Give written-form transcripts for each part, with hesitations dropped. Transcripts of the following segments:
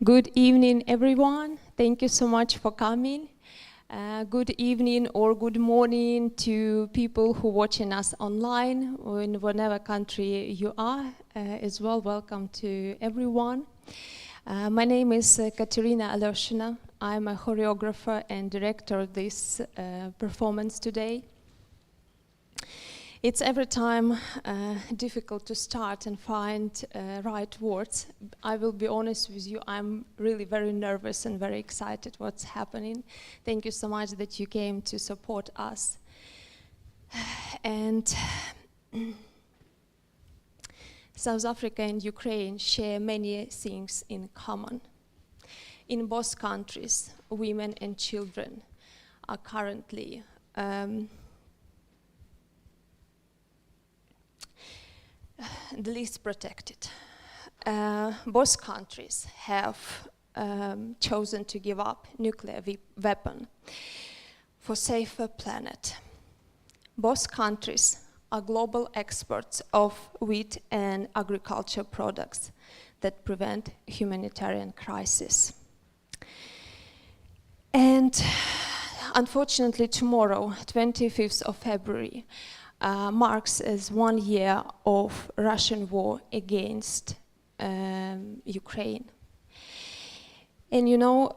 Good evening, everyone. Thank you so much for coming. Good evening or good morning to people who are watching us online or in whatever country you are as well. Welcome to everyone. My name is Katarina. I'm a choreographer and director of this performance today. It's every time difficult to start and find right words. I will be honest with you, I'm really very nervous and very excited what's happening. Thank you so much that you came to support us. And South Africa and Ukraine share many things in common. In both countries, women and children are currently the least protected. Both countries have chosen to give up nuclear weapon for safer planet. Both countries are global exports of wheat and agriculture products that prevent humanitarian crisis. And unfortunately tomorrow, 25th of February, marks as 1 year of Russian war against Ukraine. And you know,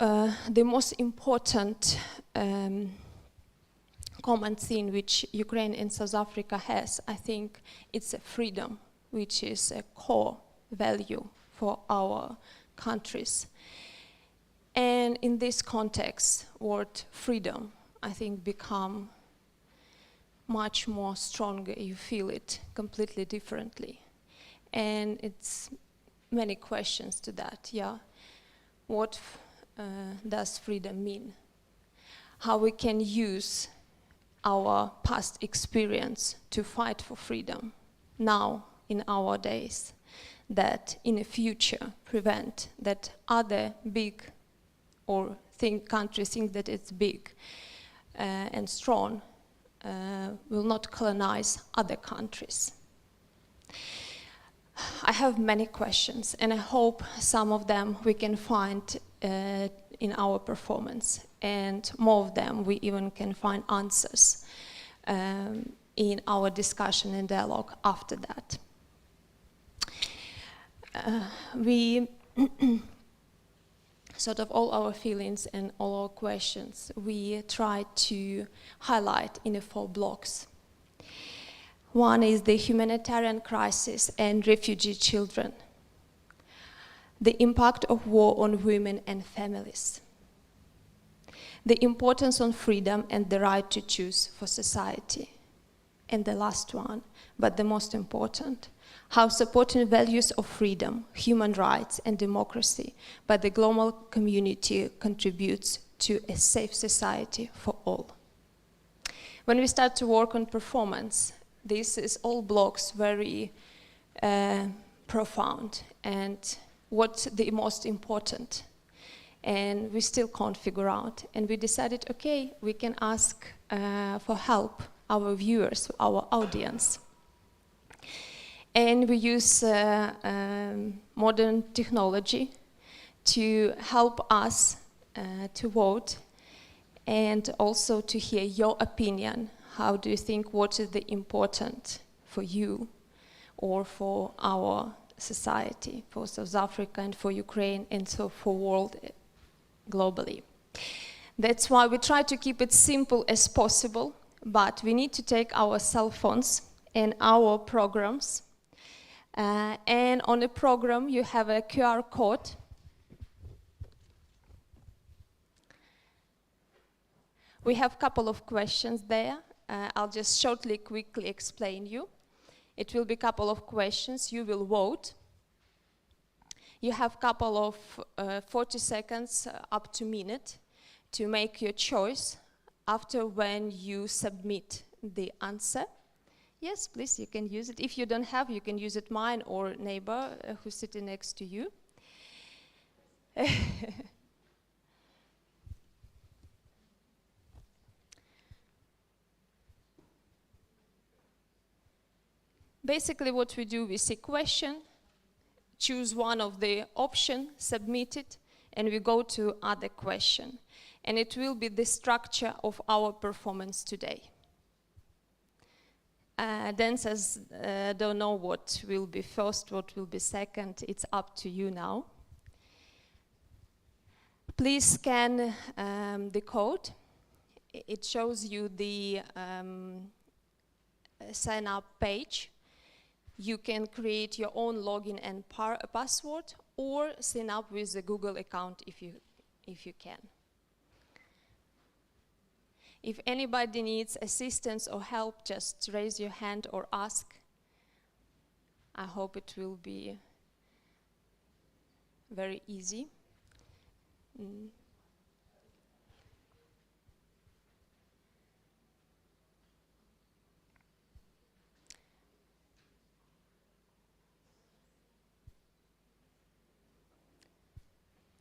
the most important common thing which Ukraine and South Africa has, I think it's a freedom, which is a core value for our countries. And in this context, word freedom, I think, become much more stronger. You feel it completely differently. And it's many questions to that, yeah. What does freedom mean? How we can use our past experience to fight for freedom now in our days, that in the future prevent that other big or countries think that it's big and strong will not colonize other countries. I have many questions, and I hope some of them we can find in our performance, and more of them we even can find answers in our discussion and dialogue after that. We sort of all our feelings and all our questions, we try to highlight in the 4 blocks. One is the humanitarian crisis and refugee children, the impact of war on women and families, the importance on freedom and the right to choose for society, and the last one, but the most important, how supporting values of freedom, human rights and democracy by the global community contributes to a safe society for all. When we start to work on performance, this is all blocks very profound and what's the most important. And we still can't figure out. And we decided, okay, we can ask for help our viewers, our audience. And we use modern technology to help us to vote and also to hear your opinion. How do you think, what is the important for you or for our society, for South Africa and for Ukraine and so for world globally? That's why we try to keep it simple as possible, but we need to take our cell phones and our programs. And on the program you have a QR code. We have a couple of questions there. I'll just quickly explain you. It will be a couple of questions. You will vote. You have a couple of 40 seconds up to a minute to make your choice after when you submit the answer. Yes, please, you can use it. If you don't have, you can use it mine or neighbor who's sitting next to you. Basically what we do, we see question, choose one of the options, submit it, and we go to other question. And it will be the structure of our performance today. Dancers don't know what will be first, what will be second. It's up to you now. Please scan the code. It shows you the sign up page. You can create your own login and password, or sign up with a Google account if you can. If anybody needs assistance or help, just raise your hand or ask. I hope it will be very easy.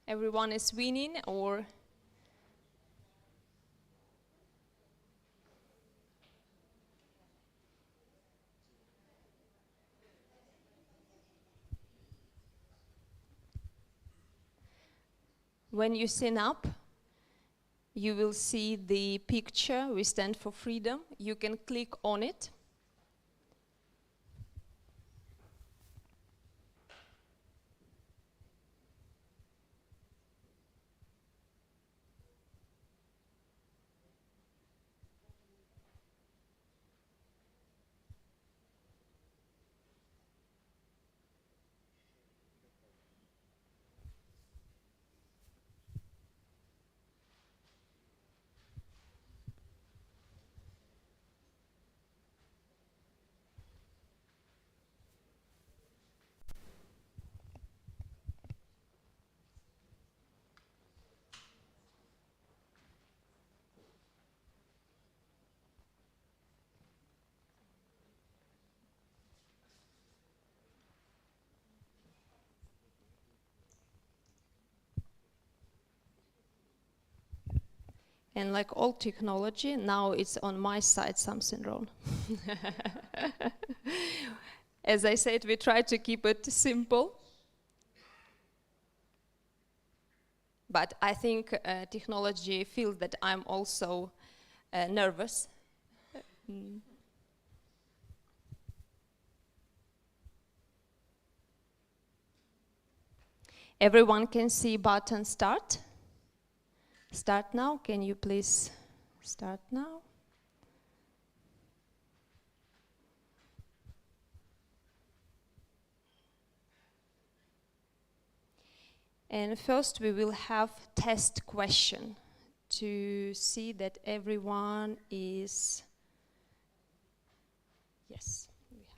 Everyone is winning, or? When you sign up, you will see the picture, we stand for freedom. You can click on it. And like all technology, now it's on my side something wrong. As I said, we try to keep it simple. But I think technology feels that I'm also nervous. Everyone can see button start. Start now. Can you please start now? And first we will have test question to see that everyone is, yes, we have.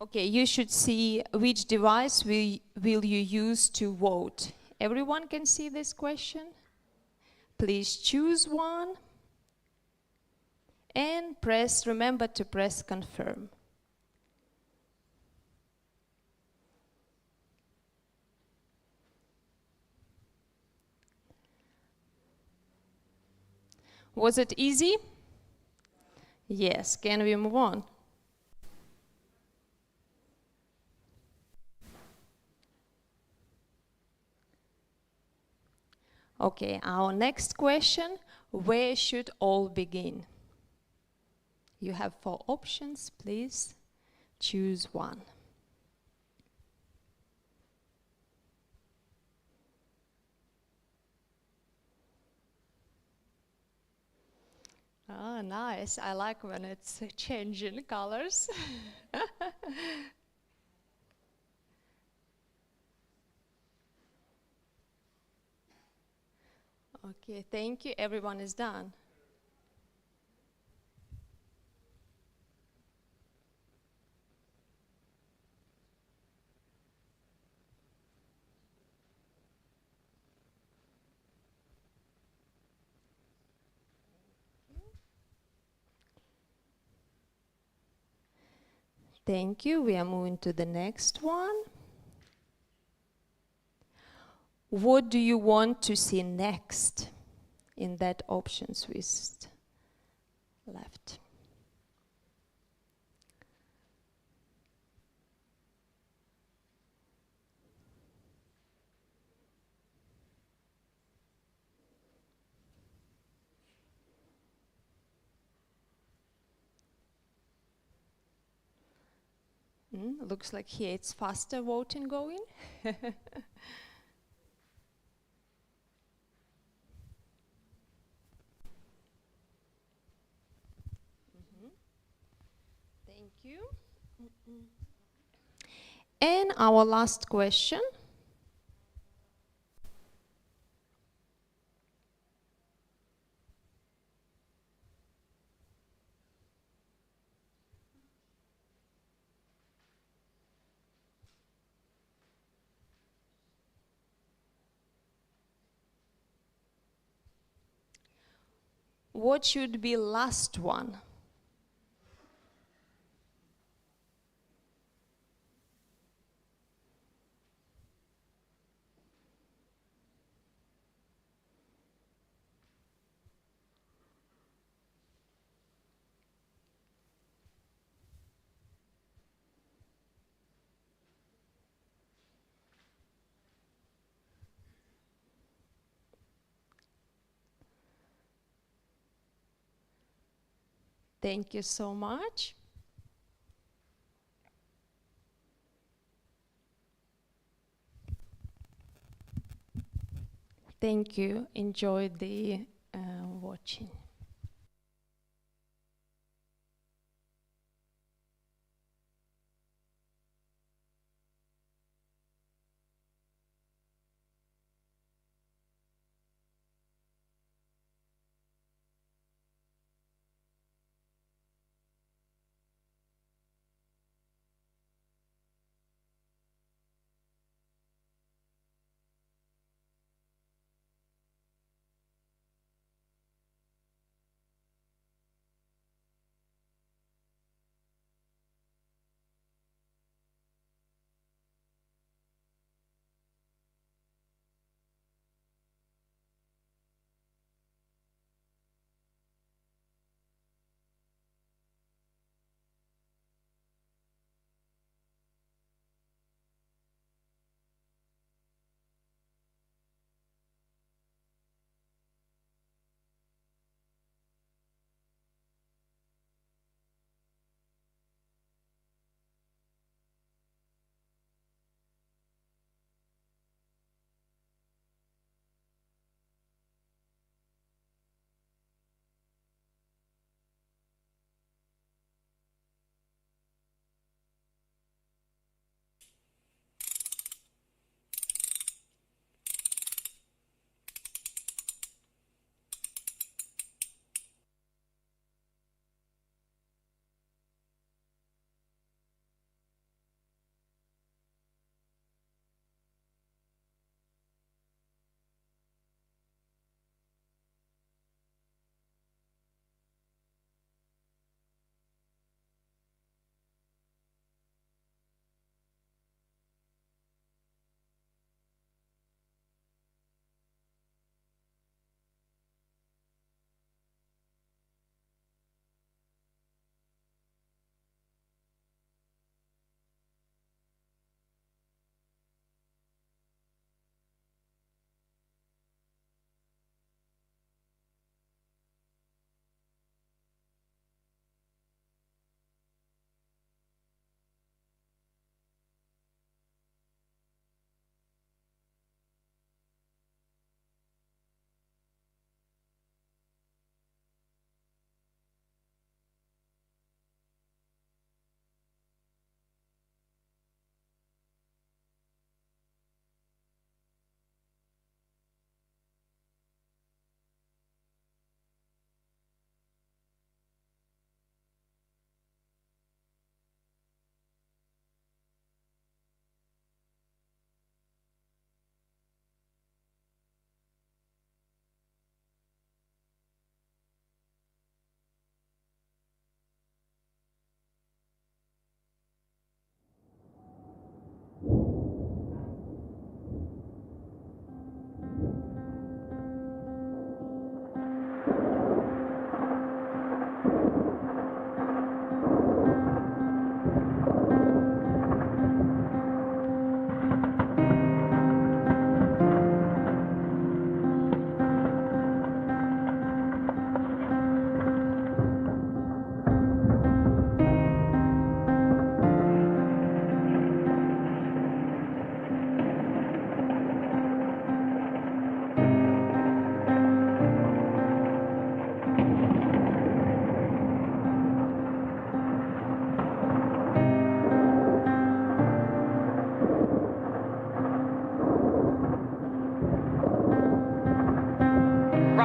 Okay, you should see which device will you use to vote. Everyone can see this question? Please choose one and remember to press confirm. Was it easy? Yes, can we move on? Okay, our next question, where should all begin? You have 4 options, please choose one. Oh, nice. I like when it's changing colors. Okay, thank you. Everyone is done. Thank you. We are moving to the next one. What do you want to see next in that options list left? Looks like here it's faster voting going. Thank you. And our last question. What should be last one? Thank you so much. Thank you. Enjoy the watching.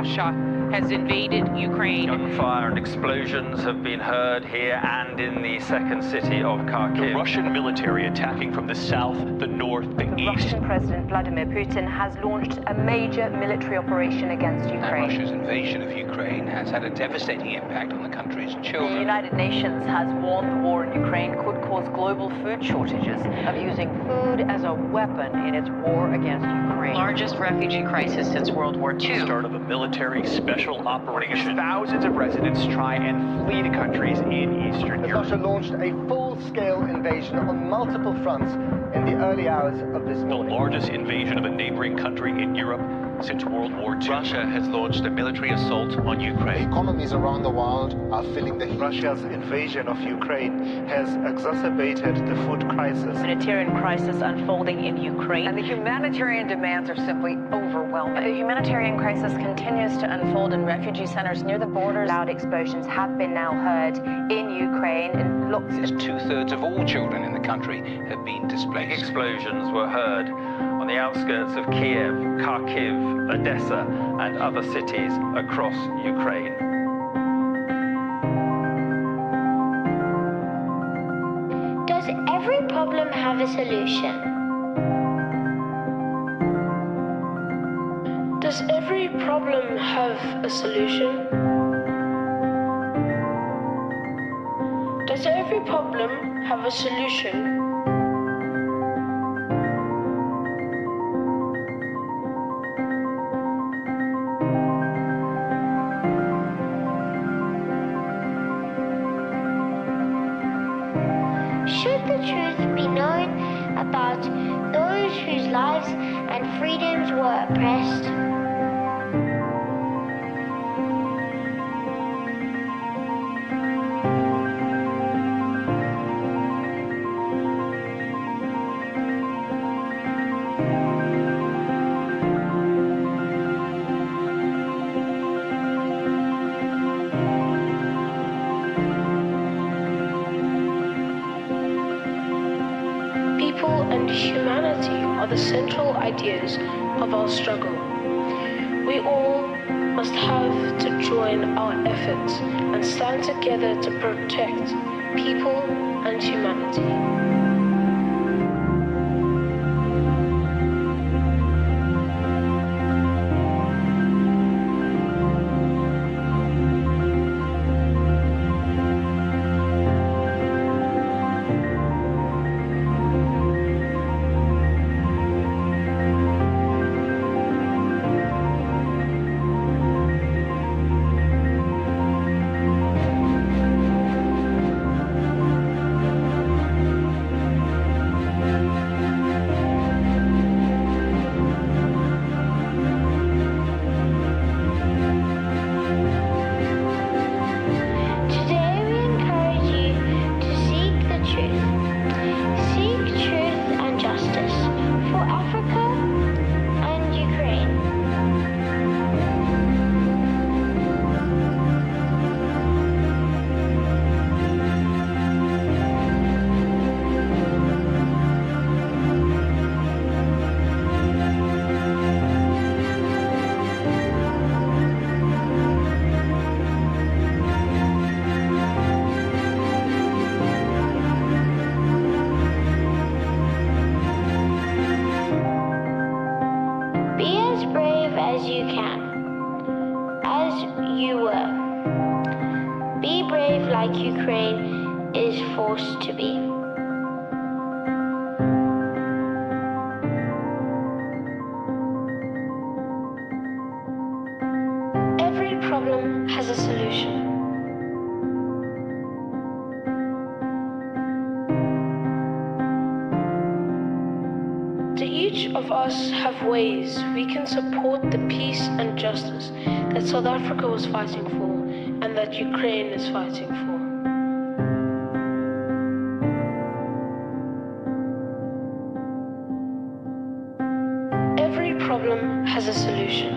Russia has invaded Ukraine. Gunfire and explosions have been heard here and in the second city of Kharkiv. The Russian military attacking from the south, the north, the east. Russian President Vladimir Putin has launched a major military operation against Ukraine. Russia's invasion of Ukraine has had a devastating impact on the country's children. The United Nations has warned the war in Ukraine could cause global food shortages, of using food as a weapon in its war against Ukraine. Largest refugee crisis since World War II. Start of a military special operation. Thousands of residents try and flee to countries in Eastern Europe. Russia launched a full-scale invasion on multiple fronts in the early hours of this morning. The largest invasion of a neighboring country in Europe since World War II. Russia has launched a military assault on Ukraine. Economies around the world are feeling the heat. Russia's invasion of Ukraine has exacerbated the food crisis. Humanitarian crisis unfolding in Ukraine. And the humanitarian demands are simply overwhelming. The humanitarian crisis continues to unfold in refugee centers near the borders. Loud explosions have been now heard in Ukraine. And lots of 2/3 of all children in the country have been displaced. Explosions were heard on the outskirts of Kiev, Kharkiv, Odessa, and other cities across Ukraine. Does every problem have a solution? Does every problem have a solution? Does every problem have a solution? Should the truth be known about those whose lives and freedoms were oppressed? And humanity are the central ideas of our struggle. We all must have to join our efforts and stand together to protect people and humanity. Like Ukraine is forced to be. Every problem has a solution. To each of us have ways we can support the peace and justice that South Africa was fighting for and that Ukraine is fighting for. Every problem has a solution.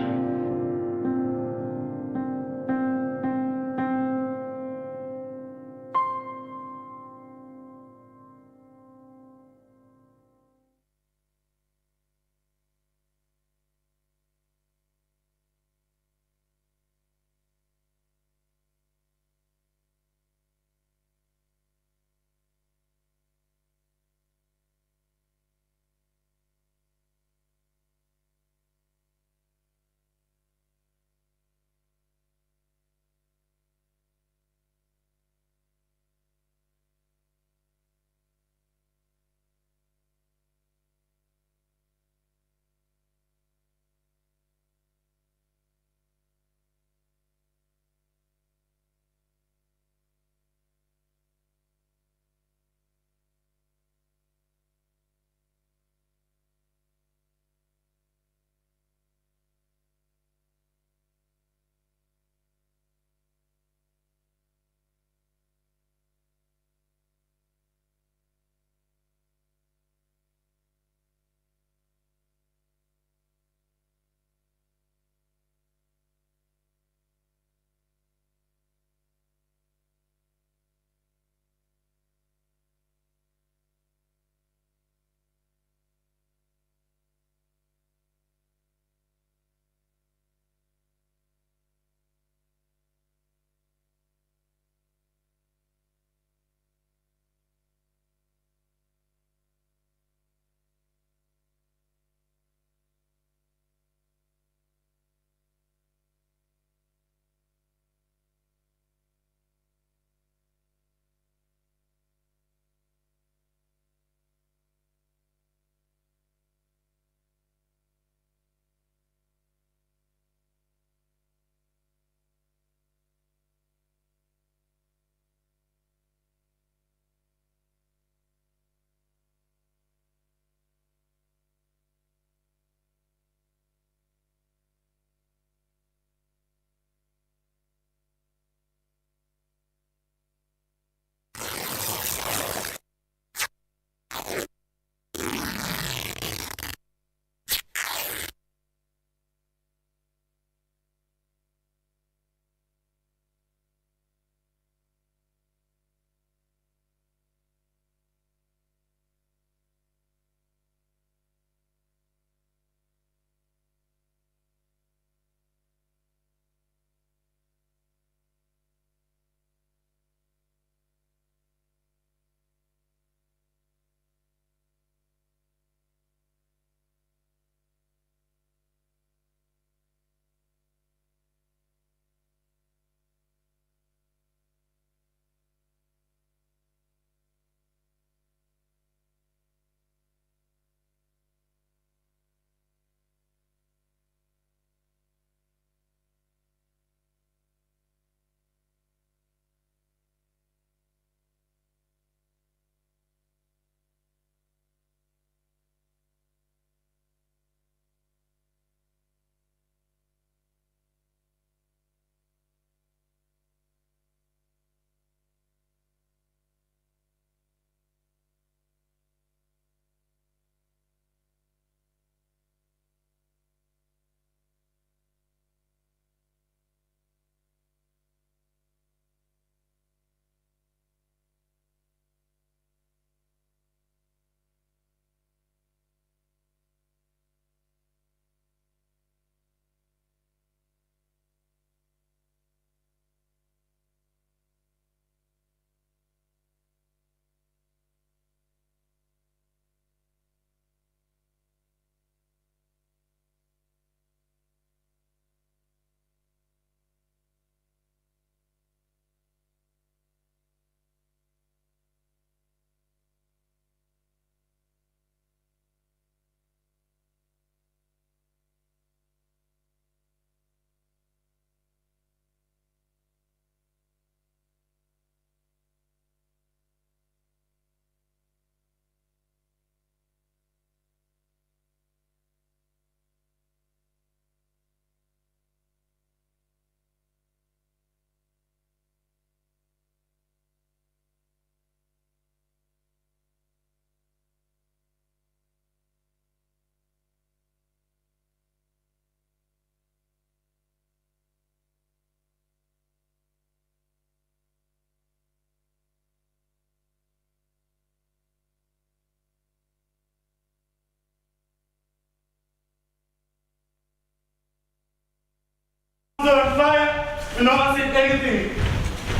and no one said anything.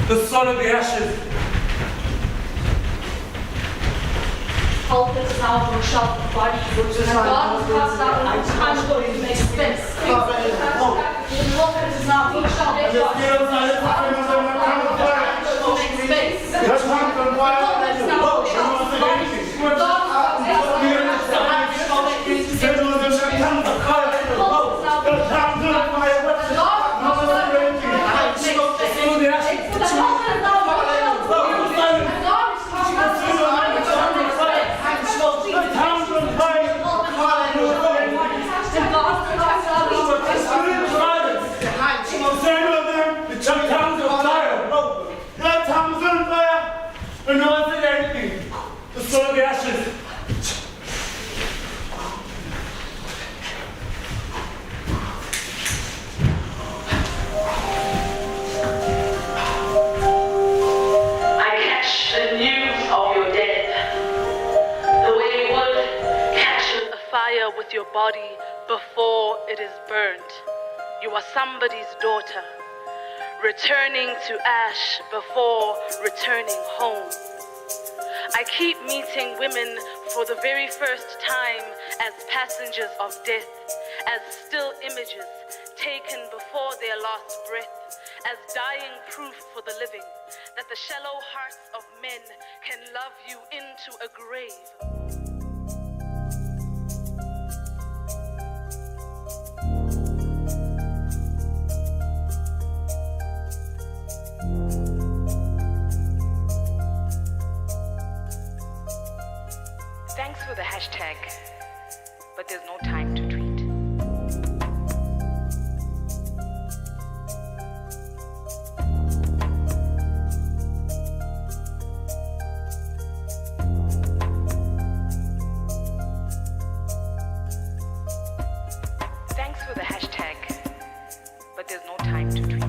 The soul of the ashes. Helpless is now for shelf of bodies. And God has passed out in time ago to make space. The moment is now for shelf of bodies. That's not the and no one said anything. The soul of the ashes. I catch the news of your death, the way you would catch a fire with your body before it is burnt. You are somebody's daughter, returning to ash before returning home. I keep meeting women for the very first time as passengers of death, as still images taken before their last breath, as dying proof for the living that the shallow hearts of men can love you into a grave. Thanks for the hashtag, but there's no time to tweet. Thanks for the hashtag, but there's no time to tweet.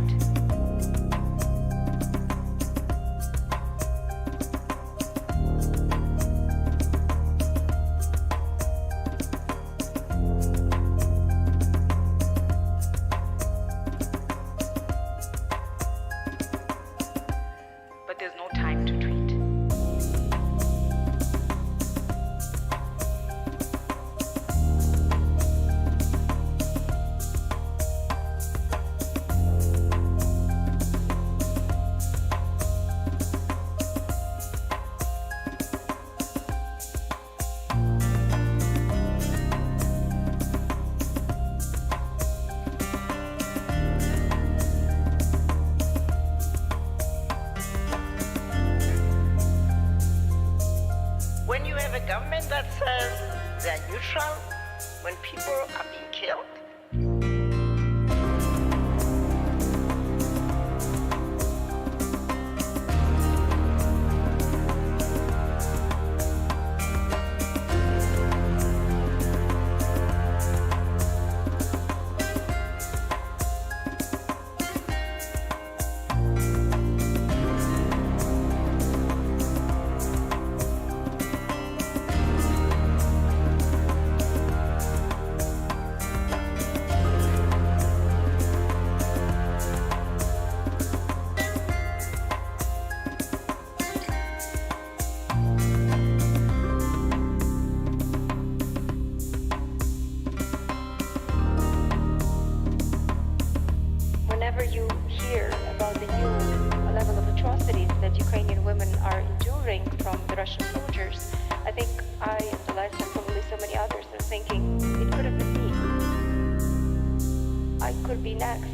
There's no time to tweet. When you have a government that says they're neutral when people are being killed, whenever you hear about the new level of atrocities that Ukrainian women are enduring from the Russian soldiers, I think I and Eliza and probably so many others are thinking, it could have been me. I could be next.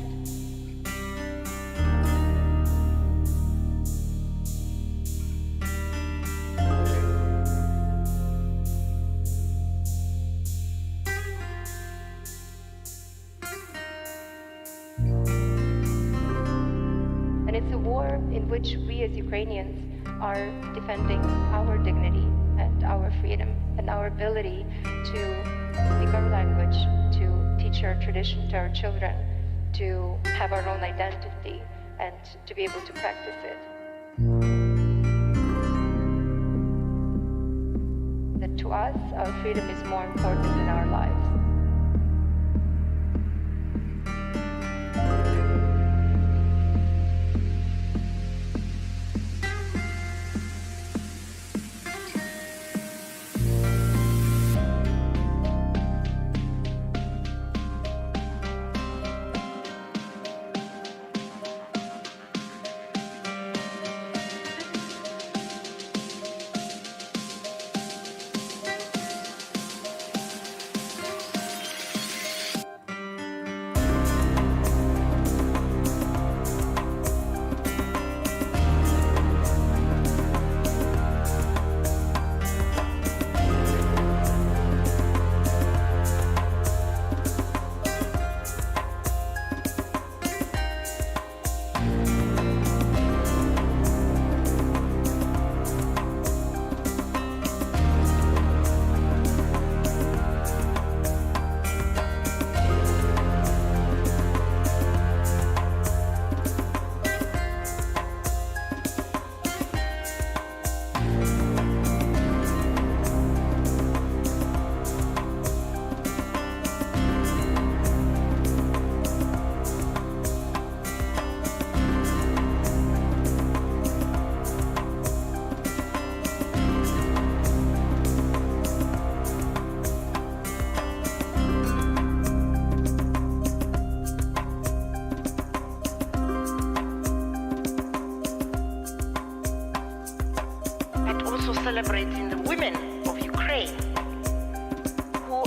It's a war in which we as Ukrainians are defending our dignity and our freedom and our ability to speak our language, to teach our tradition to our children, to have our own identity and to be able to practice it. That to us, our freedom is more important than our lives.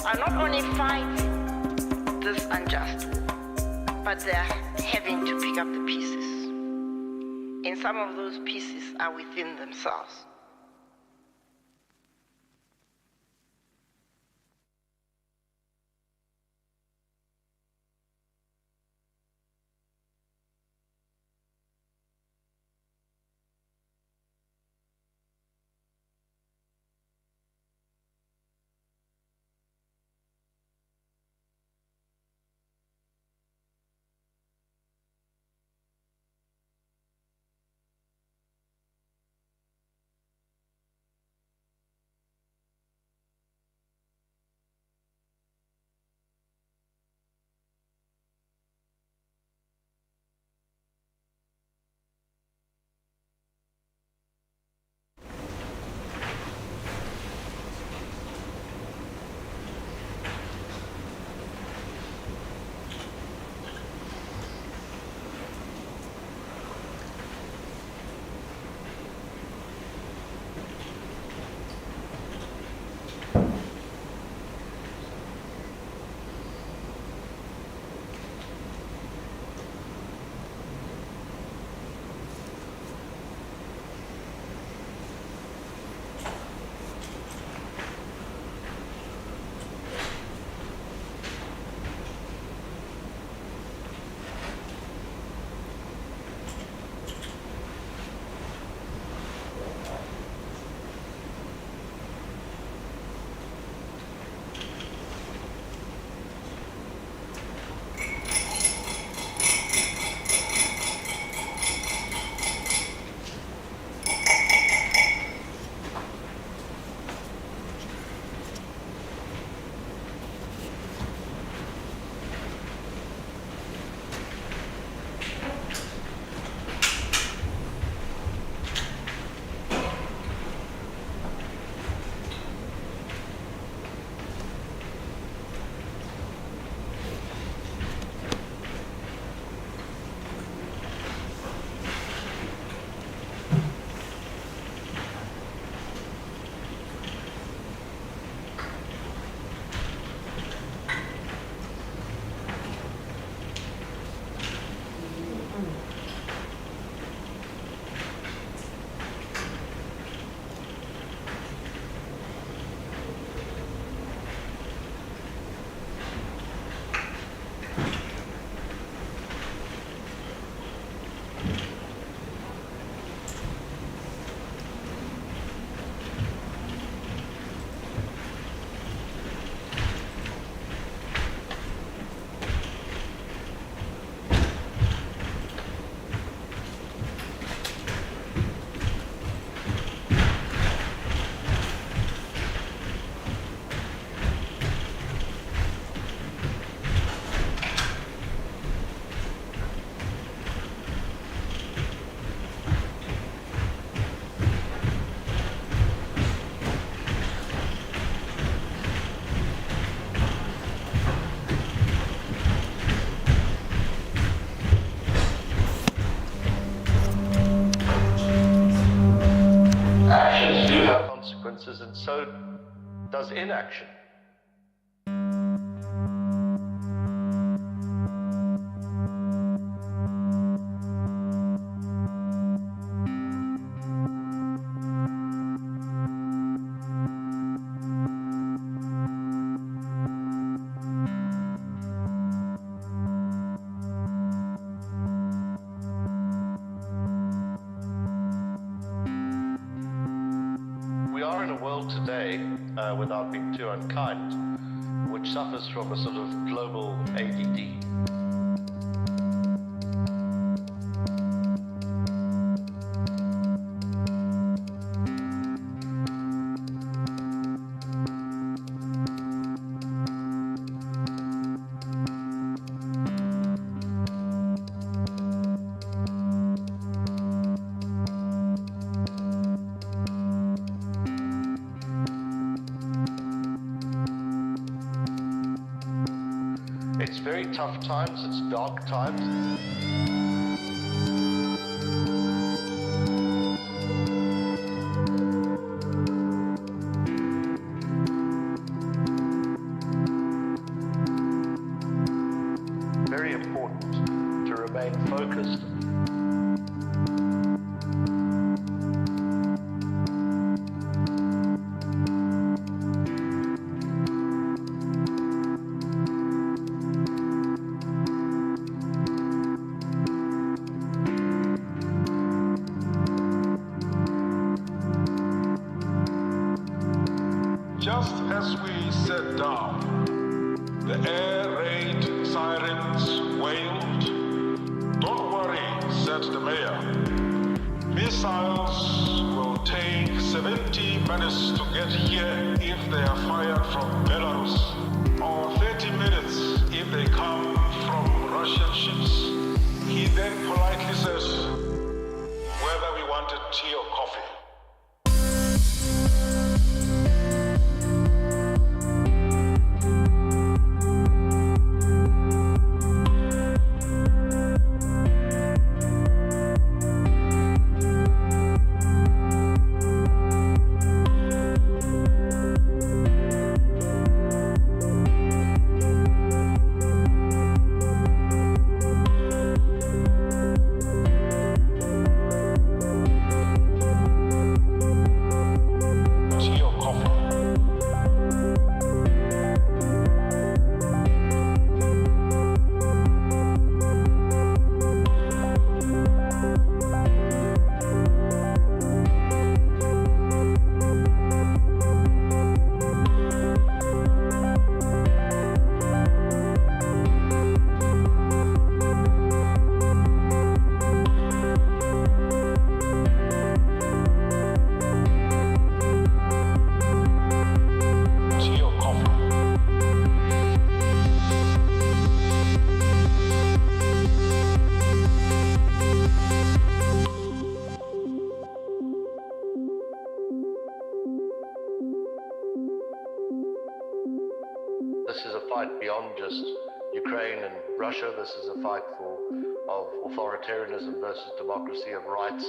are not only fighting this unjust war, but they're having to pick up the pieces. And some of those pieces are within themselves. And so does inaction. We are in a world today, without being too unkind, which suffers from a sort of global ADD. It's very tough times, it's dark times. remain focused. Just as we sat down, the air raid sirens wailed. Don't worry, said the mayor. Missiles will take 70 minutes to get here if they are fired from Belarus, or 30 minutes if they come from Russian ships. He then politely says whether we wanted tea or coffee. This is a fight beyond just Ukraine and Russia. This is a fight of authoritarianism versus democracy, of rights.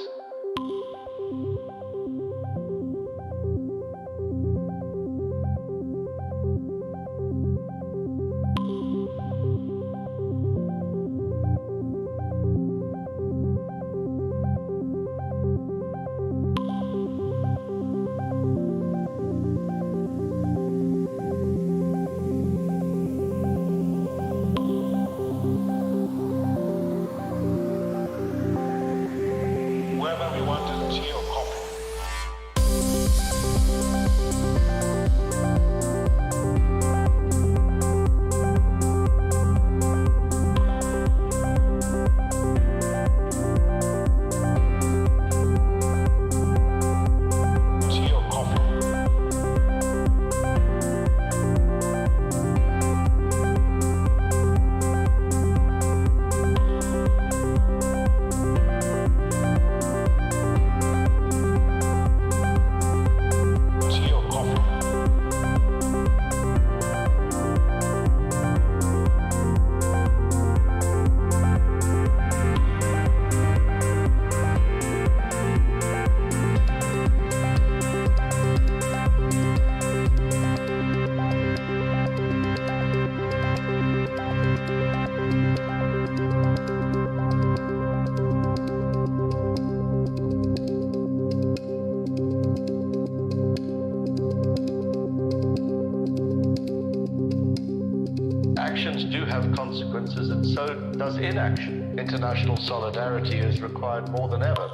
Actions do have consequences, and so does inaction. International solidarity is required more than ever.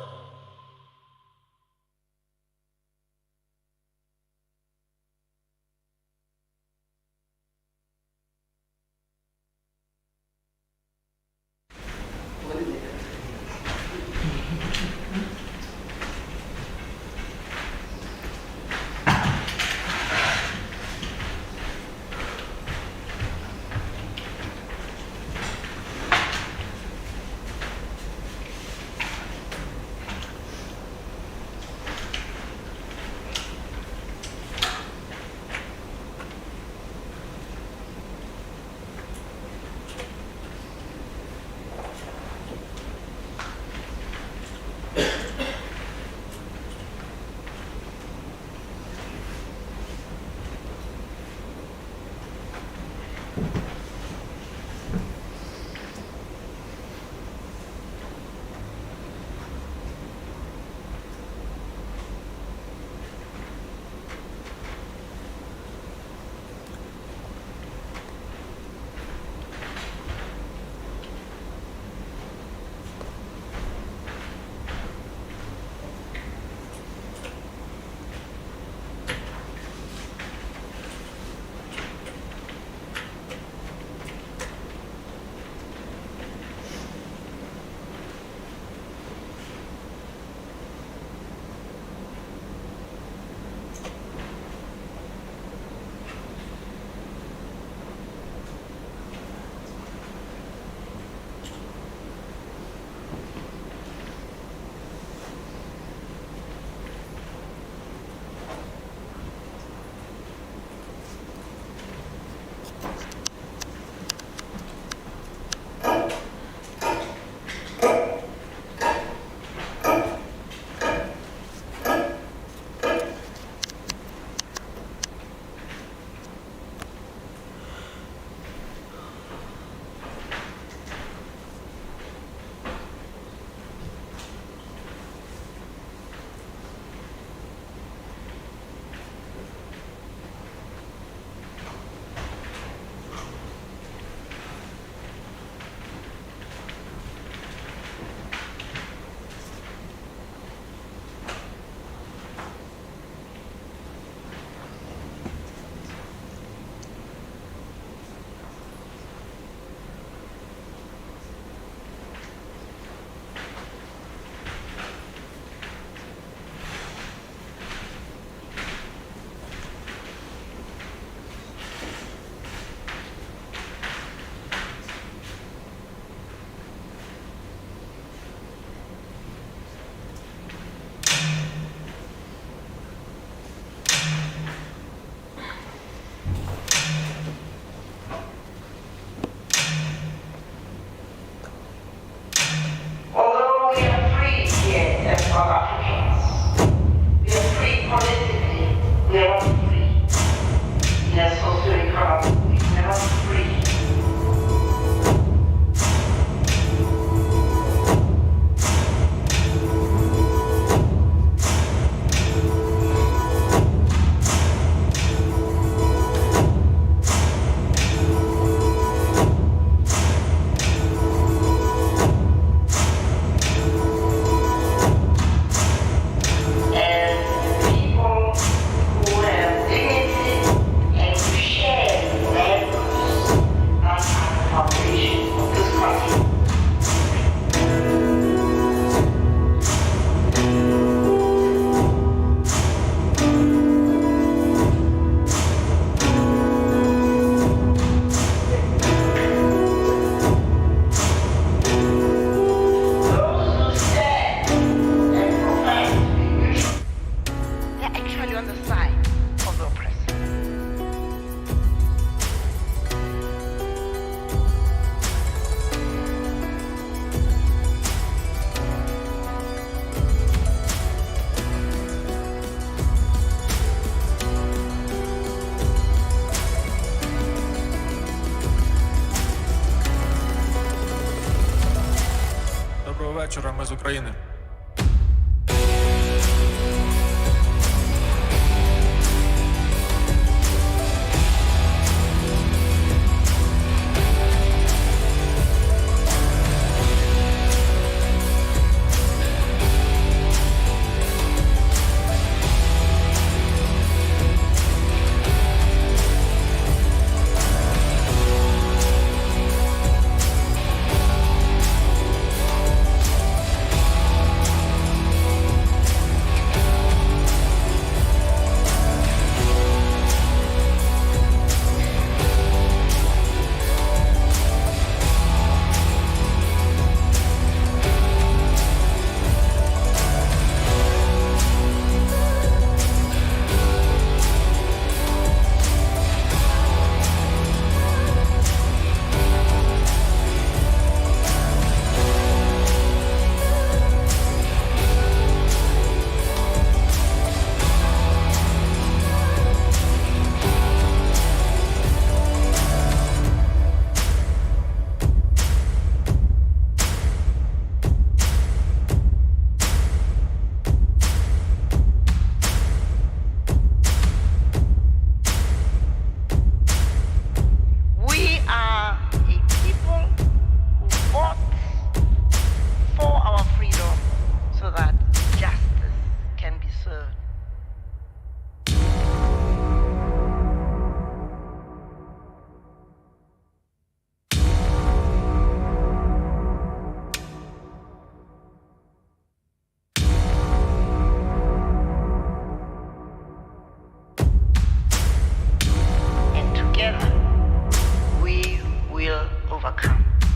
вечора, ми з України.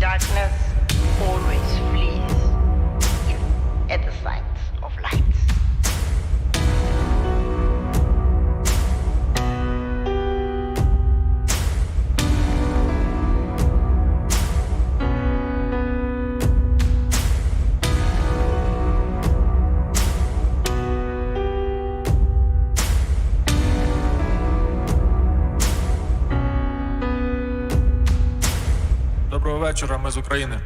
Darkness always flees at the sight of light. Доброго вечора, ми з України.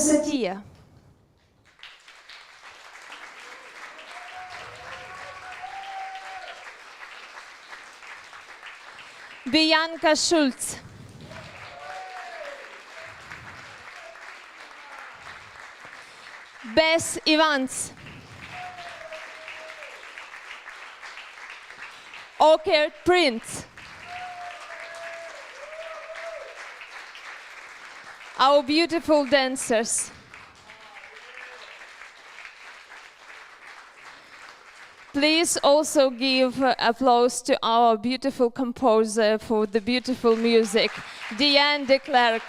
Satia. Bianca Schulz. Bess Evans. Oker Prince. Our beautiful dancers. Please also give applause to our beautiful composer for the beautiful music, Diane de Klerk.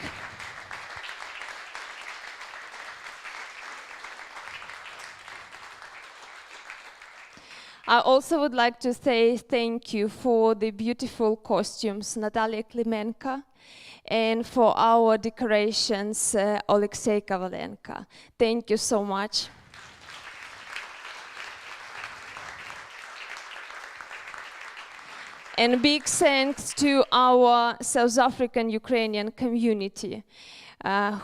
I also would like to say thank you for the beautiful costumes, Natalia Klimenko, and for our decorations, Alexei Kovalenko. Thank you so much. And big thanks to our South African Ukrainian community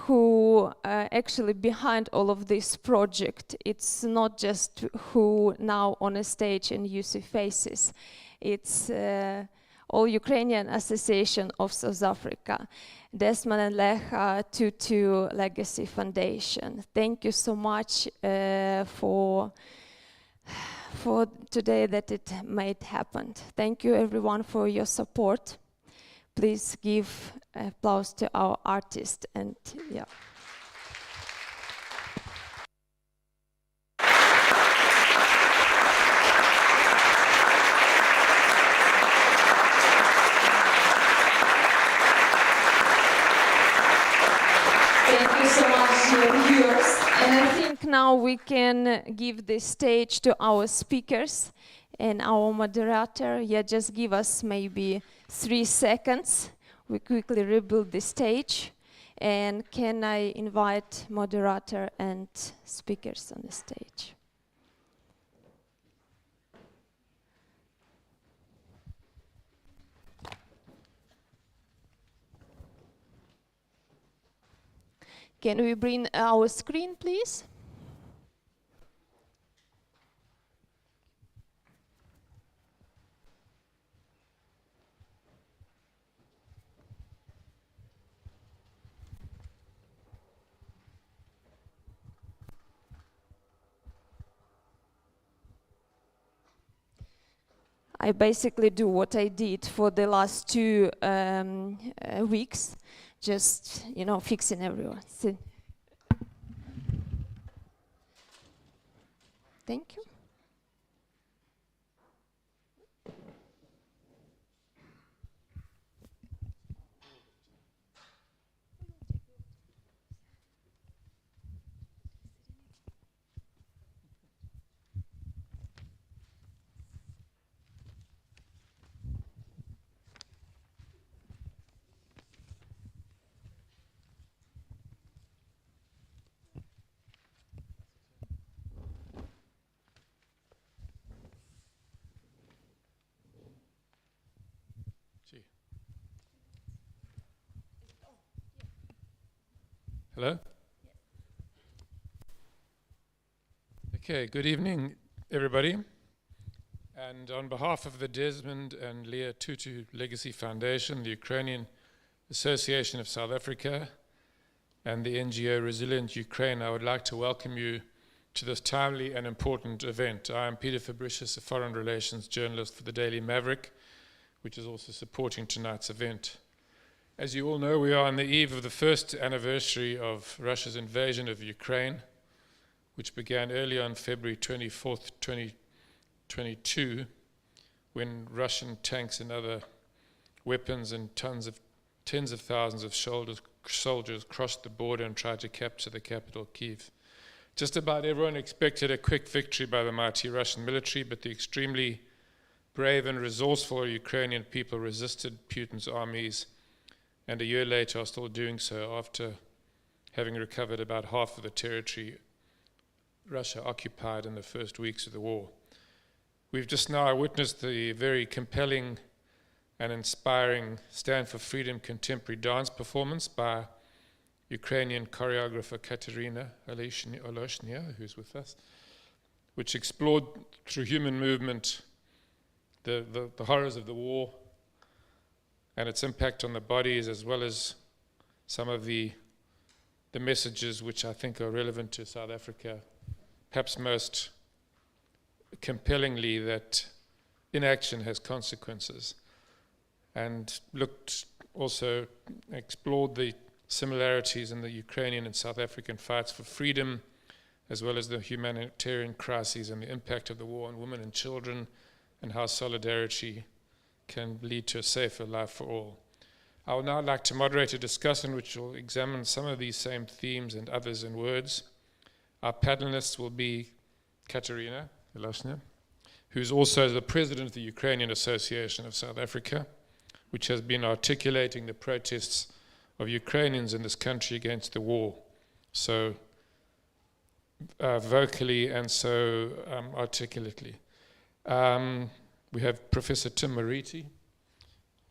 who actually behind all of this project. It's not just who now on a stage and you see faces. It's all Ukrainian Association of South Africa, Desmond and Lecha Tutu Legacy Foundation. Thank you so much for today that it made happen. Thank you everyone for your support. Please give applause to our artist and yeah. Thank you so much, viewers. And I think now we can give the stage to our speakers and our moderator. Yeah, just give us maybe 3 seconds. We quickly rebuild the stage. And can I invite moderator and speakers on the stage? Can we bring our screen, please? I basically do what I did for the last 2 weeks, just, you know, fixing everyone. So thank you. Hello? Okay, good evening, everybody. And on behalf of the Desmond and Leah Tutu Legacy Foundation, the Ukrainian Association of South Africa, and the NGO Resilient Ukraine, I would like to welcome you to this timely and important event. I am Peter Fabricius, a foreign relations journalist for the Daily Maverick, which is also supporting tonight's event. As you all know, we are on the eve of the first anniversary of Russia's invasion of Ukraine, which began early on February 24th, 2022, when Russian tanks and other weapons and tens of thousands of soldiers crossed the border and tried to capture the capital, Kyiv. Just about everyone expected a quick victory by the mighty Russian military, but the extremely brave and resourceful Ukrainian people resisted Putin's armies, and a year later are still doing so after having recovered about half of the territory Russia occupied in the first weeks of the war. We've just now witnessed the very compelling and inspiring Stand for Freedom contemporary dance performance by Ukrainian choreographer Katarina Oloshnia, who's with us, which explored through human movement the horrors of the war and its impact on the bodies, as well as some of the messages which I think are relevant to South Africa, perhaps most compellingly that inaction has consequences, and explored the similarities in the Ukrainian and South African fights for freedom, as well as the humanitarian crises and the impact of the war on women and children, and how solidarity can lead to a safer life for all. I would now like to moderate a discussion which will examine some of these same themes and others in words. Our panelists will be Katarina Oloshnia, who's also the president of the Ukrainian Association of South Africa, which has been articulating the protests of Ukrainians in this country against the war so vocally and so articulately. We have Professor Tim Mariti,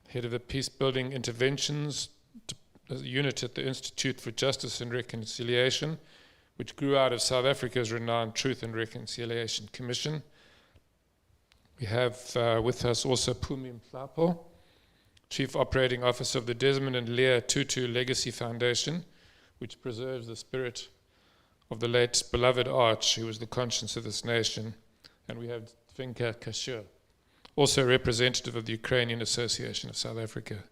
head of the Peacebuilding Interventions unit at the Institute for Justice and Reconciliation, which grew out of South Africa's renowned Truth and Reconciliation Commission. We have with us also Phumi Mhlapo, Chief Operating Officer of the Desmond and Leah Tutu Legacy Foundation, which preserves the spirit of the late beloved Arch, who was the conscience of this nation. And we have Finka Kashur, also representative of the Ukrainian Association of South Africa.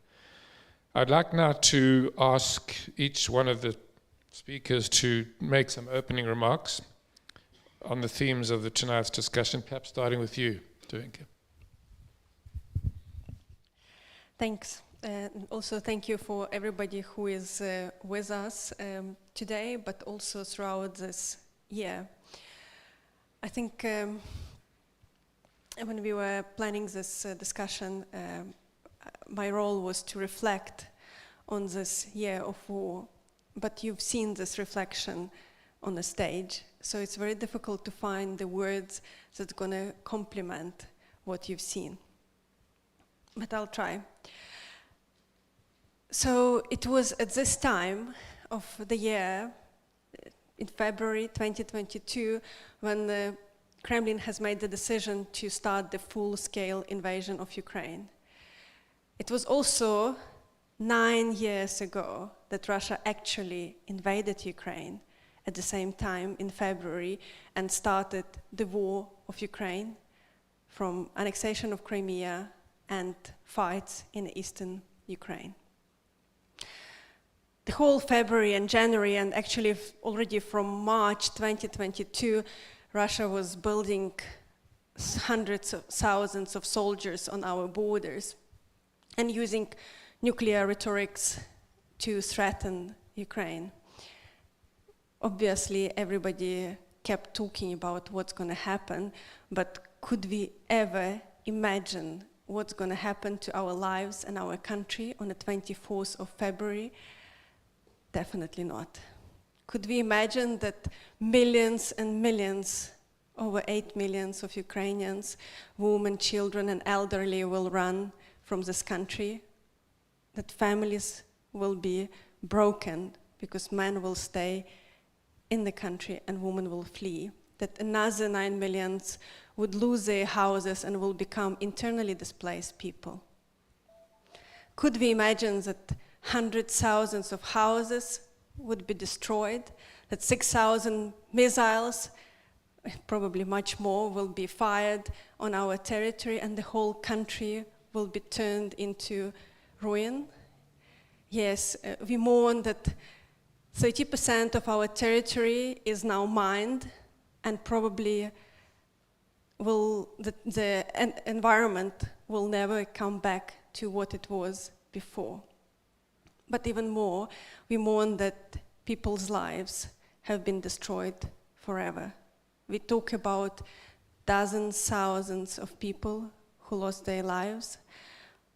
I'd like now to ask each one of the speakers to make some opening remarks on the themes of tonight's discussion, perhaps starting with you, Finka. Thanks. Also, thank you for everybody who is with us today, but also throughout this year. I think when we were planning this discussion, my role was to reflect on this year of war, but you've seen this reflection on the stage, so it's very difficult to find the words that's going to complement what you've seen. But I'll try. So it was at this time of the year, in February 2022, when the Kremlin has made the decision to start the full-scale invasion of Ukraine. It was also 9 years ago that Russia actually invaded Ukraine at the same time in February and started the war of Ukraine, from annexation of Crimea and fights in eastern Ukraine. The whole February and January, and actually already from March 2022, Russia was building hundreds of thousands of soldiers on our borders and using nuclear rhetorics to threaten Ukraine. Obviously, everybody kept talking about what's going to happen, but could we ever imagine what's going to happen to our lives and our country on the 24th of February? Definitely not. Could we imagine that millions and millions, over 8 million of Ukrainians, women, children, and elderly will run from this country? That families will be broken because men will stay in the country and women will flee? That another 9 million would lose their houses and will become internally displaced people? Could we imagine that hundreds of thousands of houses would be destroyed, that 6,000 missiles, probably much more, will be fired on our territory and the whole country will be turned into ruin? Yes, we mourn that 30% of our territory is now mined, and probably the environment will never come back to what it was before. But even more, we mourn that people's lives have been destroyed forever. We talk about dozens, thousands of people who lost their lives,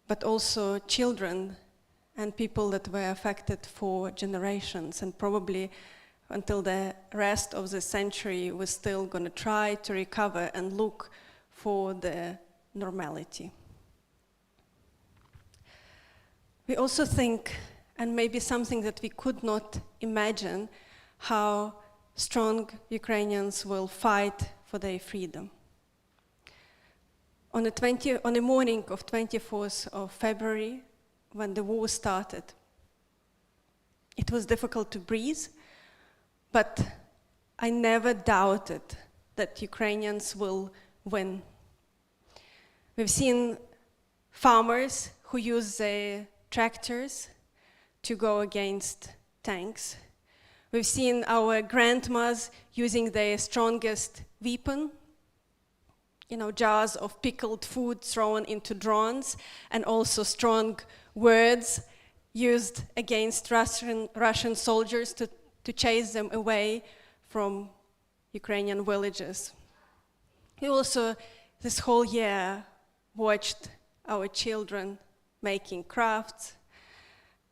but also children and people that were affected for generations, and probably until the rest of the century we're still going to try to recover and look for the normality. We also think and maybe something that we could not imagine, how strong Ukrainians will fight for their freedom. On the morning of 24th of February, when the war started, it was difficult to breathe, but I never doubted that Ukrainians will win. We've seen farmers who use their tractors to go against tanks. We've seen our grandmas using their strongest weapon, jars of pickled food thrown into drones, and also strong words used against Russian soldiers to chase them away from Ukrainian villages. We also, this whole year, watched our children making crafts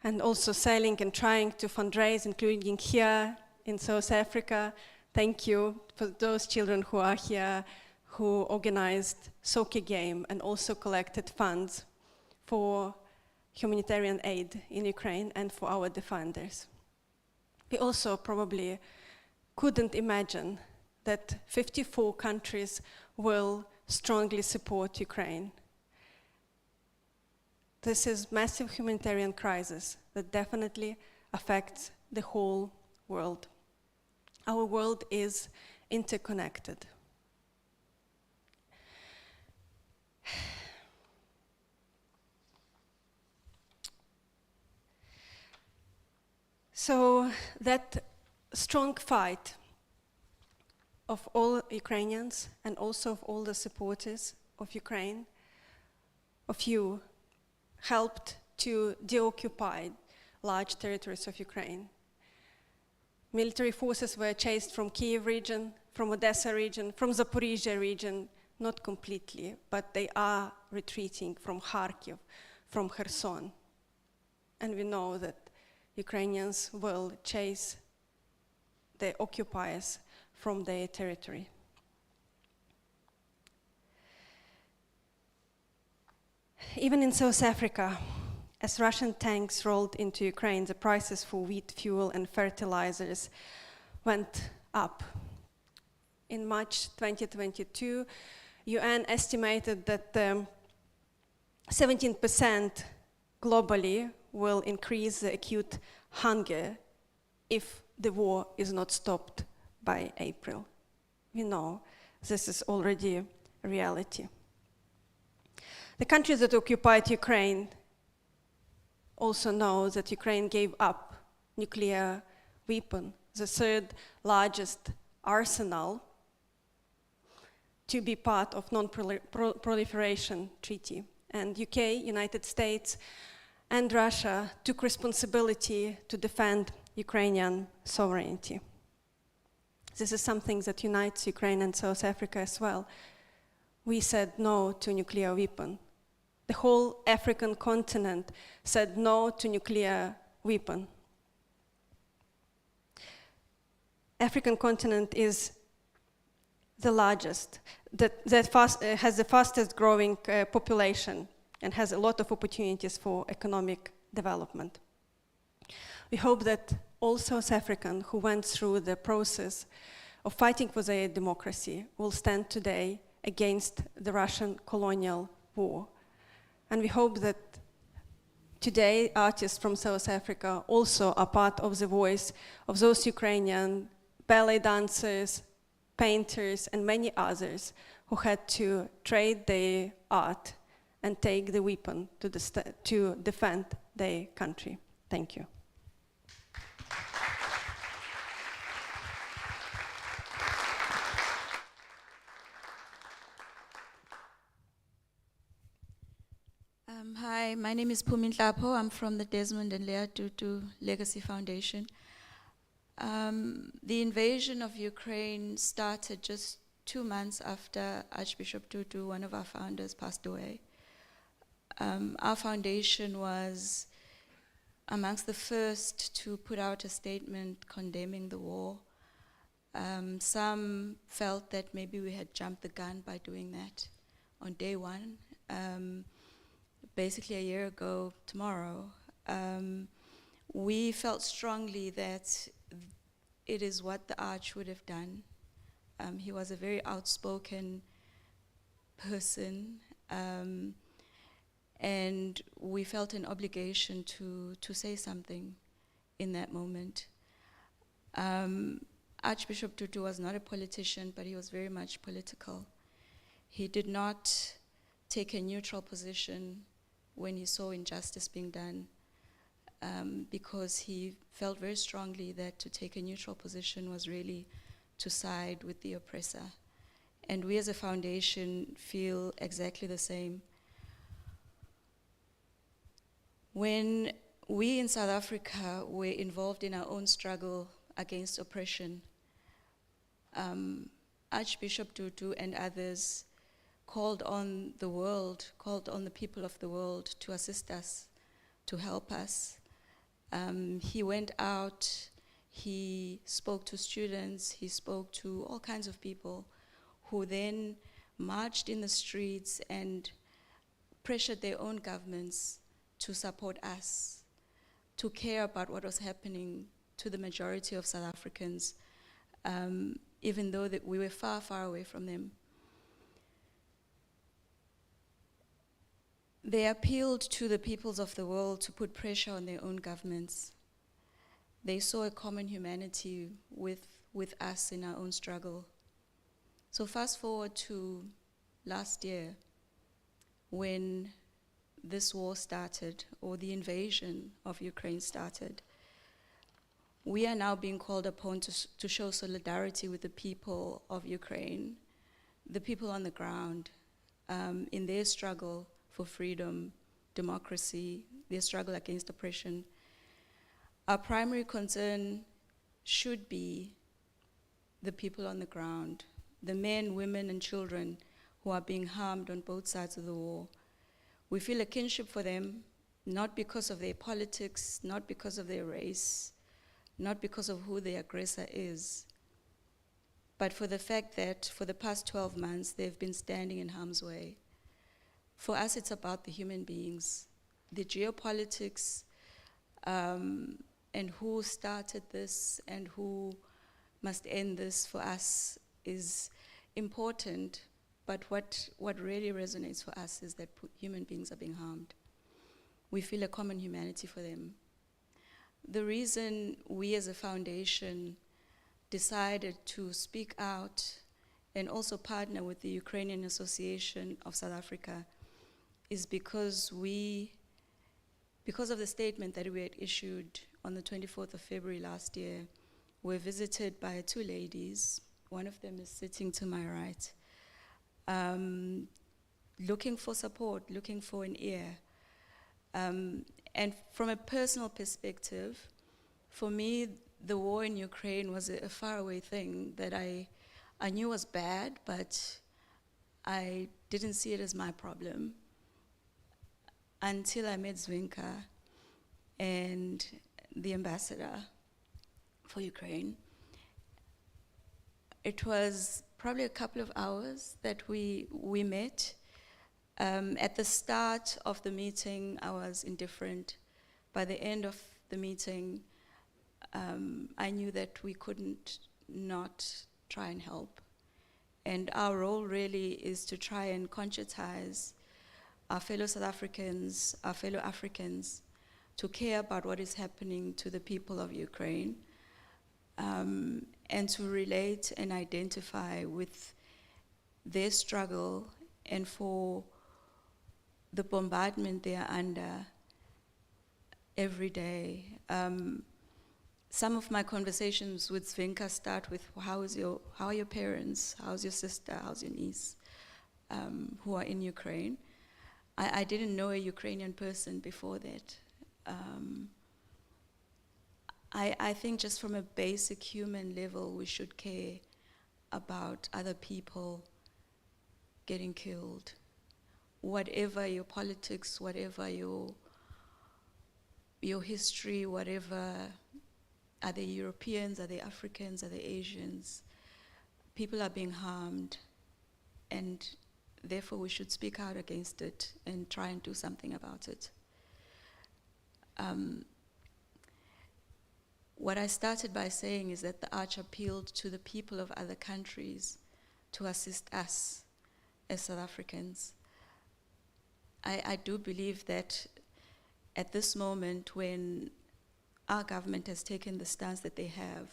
and also selling and trying to fundraise, including here in South Africa. Thank you for those children who are here, who organized soccer game and also collected funds for humanitarian aid in Ukraine and for our defenders. We also probably couldn't imagine that 54 countries will strongly support Ukraine. This is massive humanitarian crisis that definitely affects the whole world. Our world is interconnected. So that strong fight of all Ukrainians and also of all the supporters of Ukraine, of you, helped to deoccupy large territories of Ukraine. Military forces were chased from Kiev region, from Odessa region, from Zaporizhia region, not completely, but they are retreating from Kharkiv, from Kherson. And we know that Ukrainians will chase the occupiers from their territory. Even in South Africa, as Russian tanks rolled into Ukraine, the prices for wheat, fuel, and fertilizers went up. In March 2022, UN estimated that 17% globally will increase the acute hunger if the war is not stopped by April. We know this is already a reality. The countries that occupied Ukraine also know that Ukraine gave up nuclear weapon, the third largest arsenal, to be part of non-proliferation treaty. And UK, United States, and Russia took responsibility to defend Ukrainian sovereignty. This is something that unites Ukraine and South Africa as well. We said no to nuclear weapon. The whole African continent said no to nuclear weapon. African continent is the largest, has the fastest growing population and has a lot of opportunities for economic development. We hope that all South Africans who went through the process of fighting for their democracy will stand today against the Russian colonial war. And we hope that today artists from South Africa also are part of the voice of those Ukrainian ballet dancers, painters, and many others who had to trade their art and take the weapon to defend their country. Thank you. Hi, my name is Pumi Nhlapo. I'm from the Desmond and Leah Tutu Legacy Foundation. The invasion of Ukraine started just 2 months after Archbishop Tutu, one of our founders, passed away. Our foundation was amongst the first to put out a statement condemning the war. Some felt that maybe we had jumped the gun by doing that on day one. Basically a year ago tomorrow, we felt strongly that it is what the Arch would have done. He was a very outspoken person, and we felt an obligation to say something in that moment. Archbishop Tutu was not a politician, but he was very much political. He did not take a neutral position when he saw injustice being done, because he felt very strongly that to take a neutral position was really to side with the oppressor. And we as a foundation feel exactly the same. When we in South Africa were involved in our own struggle against oppression, Archbishop Tutu and others called on the world, called on the people of the world to assist us, to help us. He went out, he spoke to students, he spoke to all kinds of people who then marched in the streets and pressured their own governments to support us, to care about what was happening to the majority of South Africans, even though that we were far, far away from them. They appealed to the peoples of the world to put pressure on their own governments. They saw a common humanity with us in our own struggle. So fast forward to last year, when this war started, or the invasion of Ukraine started, we are now being called upon to show solidarity with the people of Ukraine, the people on the ground, in their struggle for freedom, democracy, their struggle against oppression. Our primary concern should be the people on the ground, the men, women, and children who are being harmed on both sides of the war. We feel a kinship for them, not because of their politics, not because of their race, not because of who the aggressor is, but for the fact that for the past 12 months, they've been standing in harm's way. For us, it's about the human beings. The geopolitics, and who started this and who must end this for us is important, but what really resonates for us is that human beings are being harmed. We feel a common humanity for them. The reason we as a foundation decided to speak out and also partner with the Ukrainian Association of South Africa is because of the statement that we had issued on the 24th of February last year. We're visited by two ladies. One of them is sitting to my right, looking for support, looking for an ear. And from a personal perspective, for me, the war in Ukraine was a faraway thing that I knew was bad, but I didn't see it as my problem until I met Zvinka and the ambassador for Ukraine. It was probably a couple of hours that we met. At the start of the meeting, I was indifferent. By the end of the meeting, I knew that we couldn't not try and help. And our role really is to try and conscientize our fellow South Africans, our fellow Africans, to care about what is happening to the people of Ukraine, and to relate and identify with their struggle and for the bombardment they are under every day. Some of my conversations with Zvinka start with, how are your parents? How's your sister? How's your niece? Who are in Ukraine. I didn't know a Ukrainian person before that. I think just from a basic human level, we should care about other people getting killed. Whatever your politics, whatever your history, whatever, are they Europeans, are they Africans, are they Asians? People are being harmed, and therefore we should speak out against it and try and do something about it. what I started by saying is that the Arch appealed to the people of other countries to assist us as South Africans. I do believe that at this moment when our government has taken the stance that they have,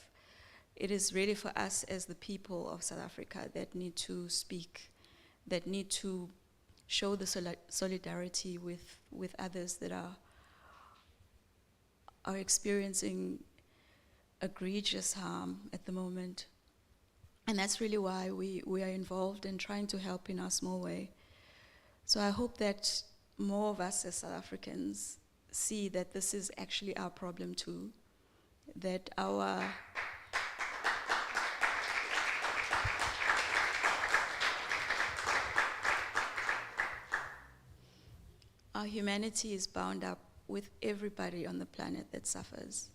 it is really for us as the people of South Africa that need to speak, that need to show the solidarity with others that are experiencing egregious harm at the moment. And that's really why we are involved in trying to help in our small way. So I hope that more of us as South Africans see that this is actually our problem too, that our humanity is bound up with everybody on the planet that suffers.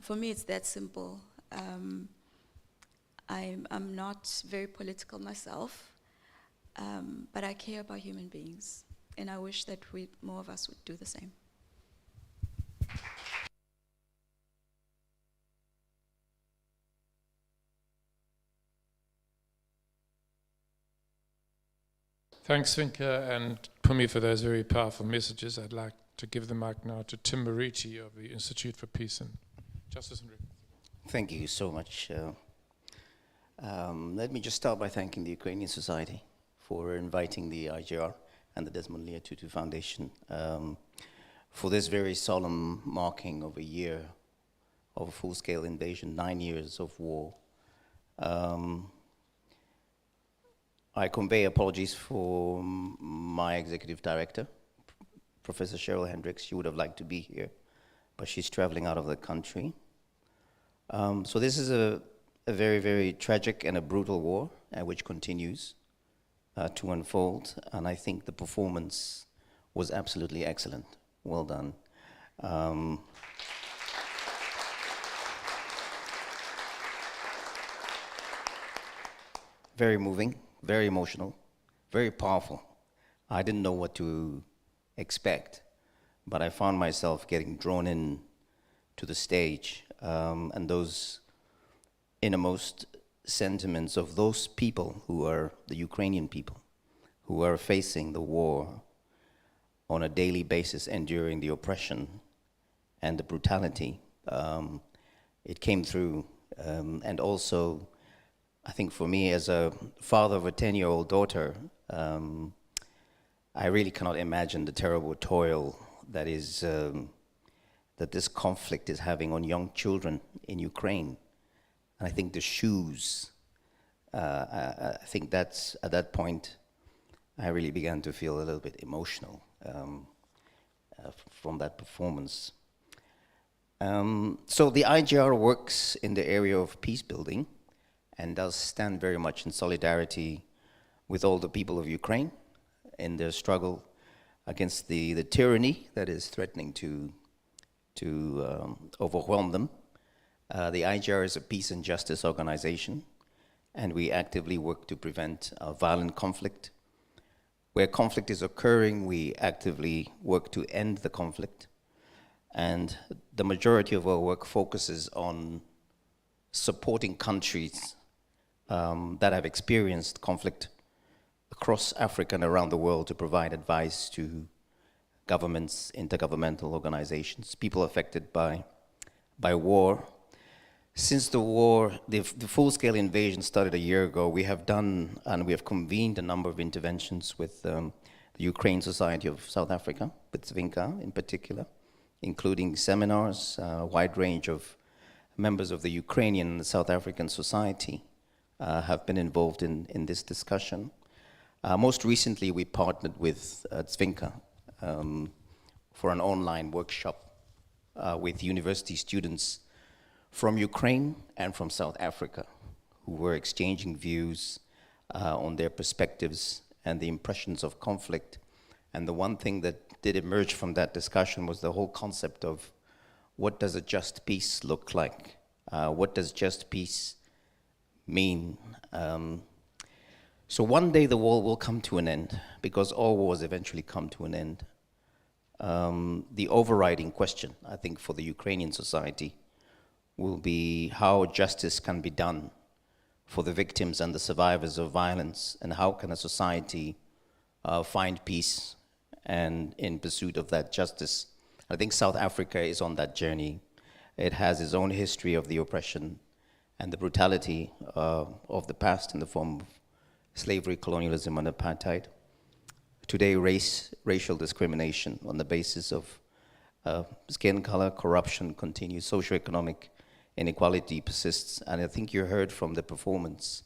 For me, it's that simple. I'm not very political myself, but I care about human beings, and I wish that more of us would do the same. Thanks, Vinka and Pumi, for those very powerful messages. I'd like to give the mic now to Tim Marici of the Institute for Peace and Justice and Reconciliation. Thank you so much. Let me just start by thanking the Ukrainian Society for inviting the IGR and the Desmond Leah Tutu Foundation for this very solemn marking of a year of a full-scale invasion, 9 years of war. I convey apologies for my executive director, Professor Cheryl Hendricks. She would have liked to be here, but she's traveling out of the country. So this is a very, very tragic and a brutal war, which continues to unfold. And I think the performance was absolutely excellent. Well done. Very moving, very emotional, very powerful. I didn't know what to expect, but I found myself getting drawn in to the stage and those innermost sentiments of those people who are the Ukrainian people, who are facing the war on a daily basis, enduring the oppression and the brutality. It came through, and also, I think for me as a father of a 10-year-old daughter, I really cannot imagine the terrible toil that is that this conflict is having on young children in Ukraine. And I think the shoes, I think that's, at that point, I really began to feel a little bit emotional from that performance. So the IGR works in the area of peace building and does stand very much in solidarity with all the people of Ukraine in their struggle against the tyranny that is threatening to overwhelm them. The IGR is a peace and justice organization, and we actively work to prevent violent conflict. Where conflict is occurring, we actively work to end the conflict. And the majority of our work focuses on supporting countries that have experienced conflict across Africa and around the world to provide advice to governments, intergovernmental organizations, people affected by war. Since the war, the full-scale invasion started a year ago, we have done and we have convened a number of interventions with the Ukraine Society of South Africa, with Zvinka in particular, including seminars. A wide range of members of the Ukrainian and the South African society have been involved in this discussion. Most recently, we partnered with Zvinka for an online workshop with university students from Ukraine and from South Africa, who were exchanging views on their perspectives and the impressions of conflict. And the one thing that did emerge from that discussion was the whole concept of what does a just peace look like? What does just peace mean? So one day the war will come to an end, because all wars eventually come to an end. The overriding question, I think, for the Ukrainian society will be how justice can be done for the victims and the survivors of violence, and how can a society find peace and in pursuit of that justice. I think South Africa is on that journey. It has its own history of the oppression and the brutality of the past in the form of slavery, colonialism, and apartheid. Today, racial discrimination on the basis of skin color, corruption continues, socioeconomic inequality persists. And I think you heard from the performance,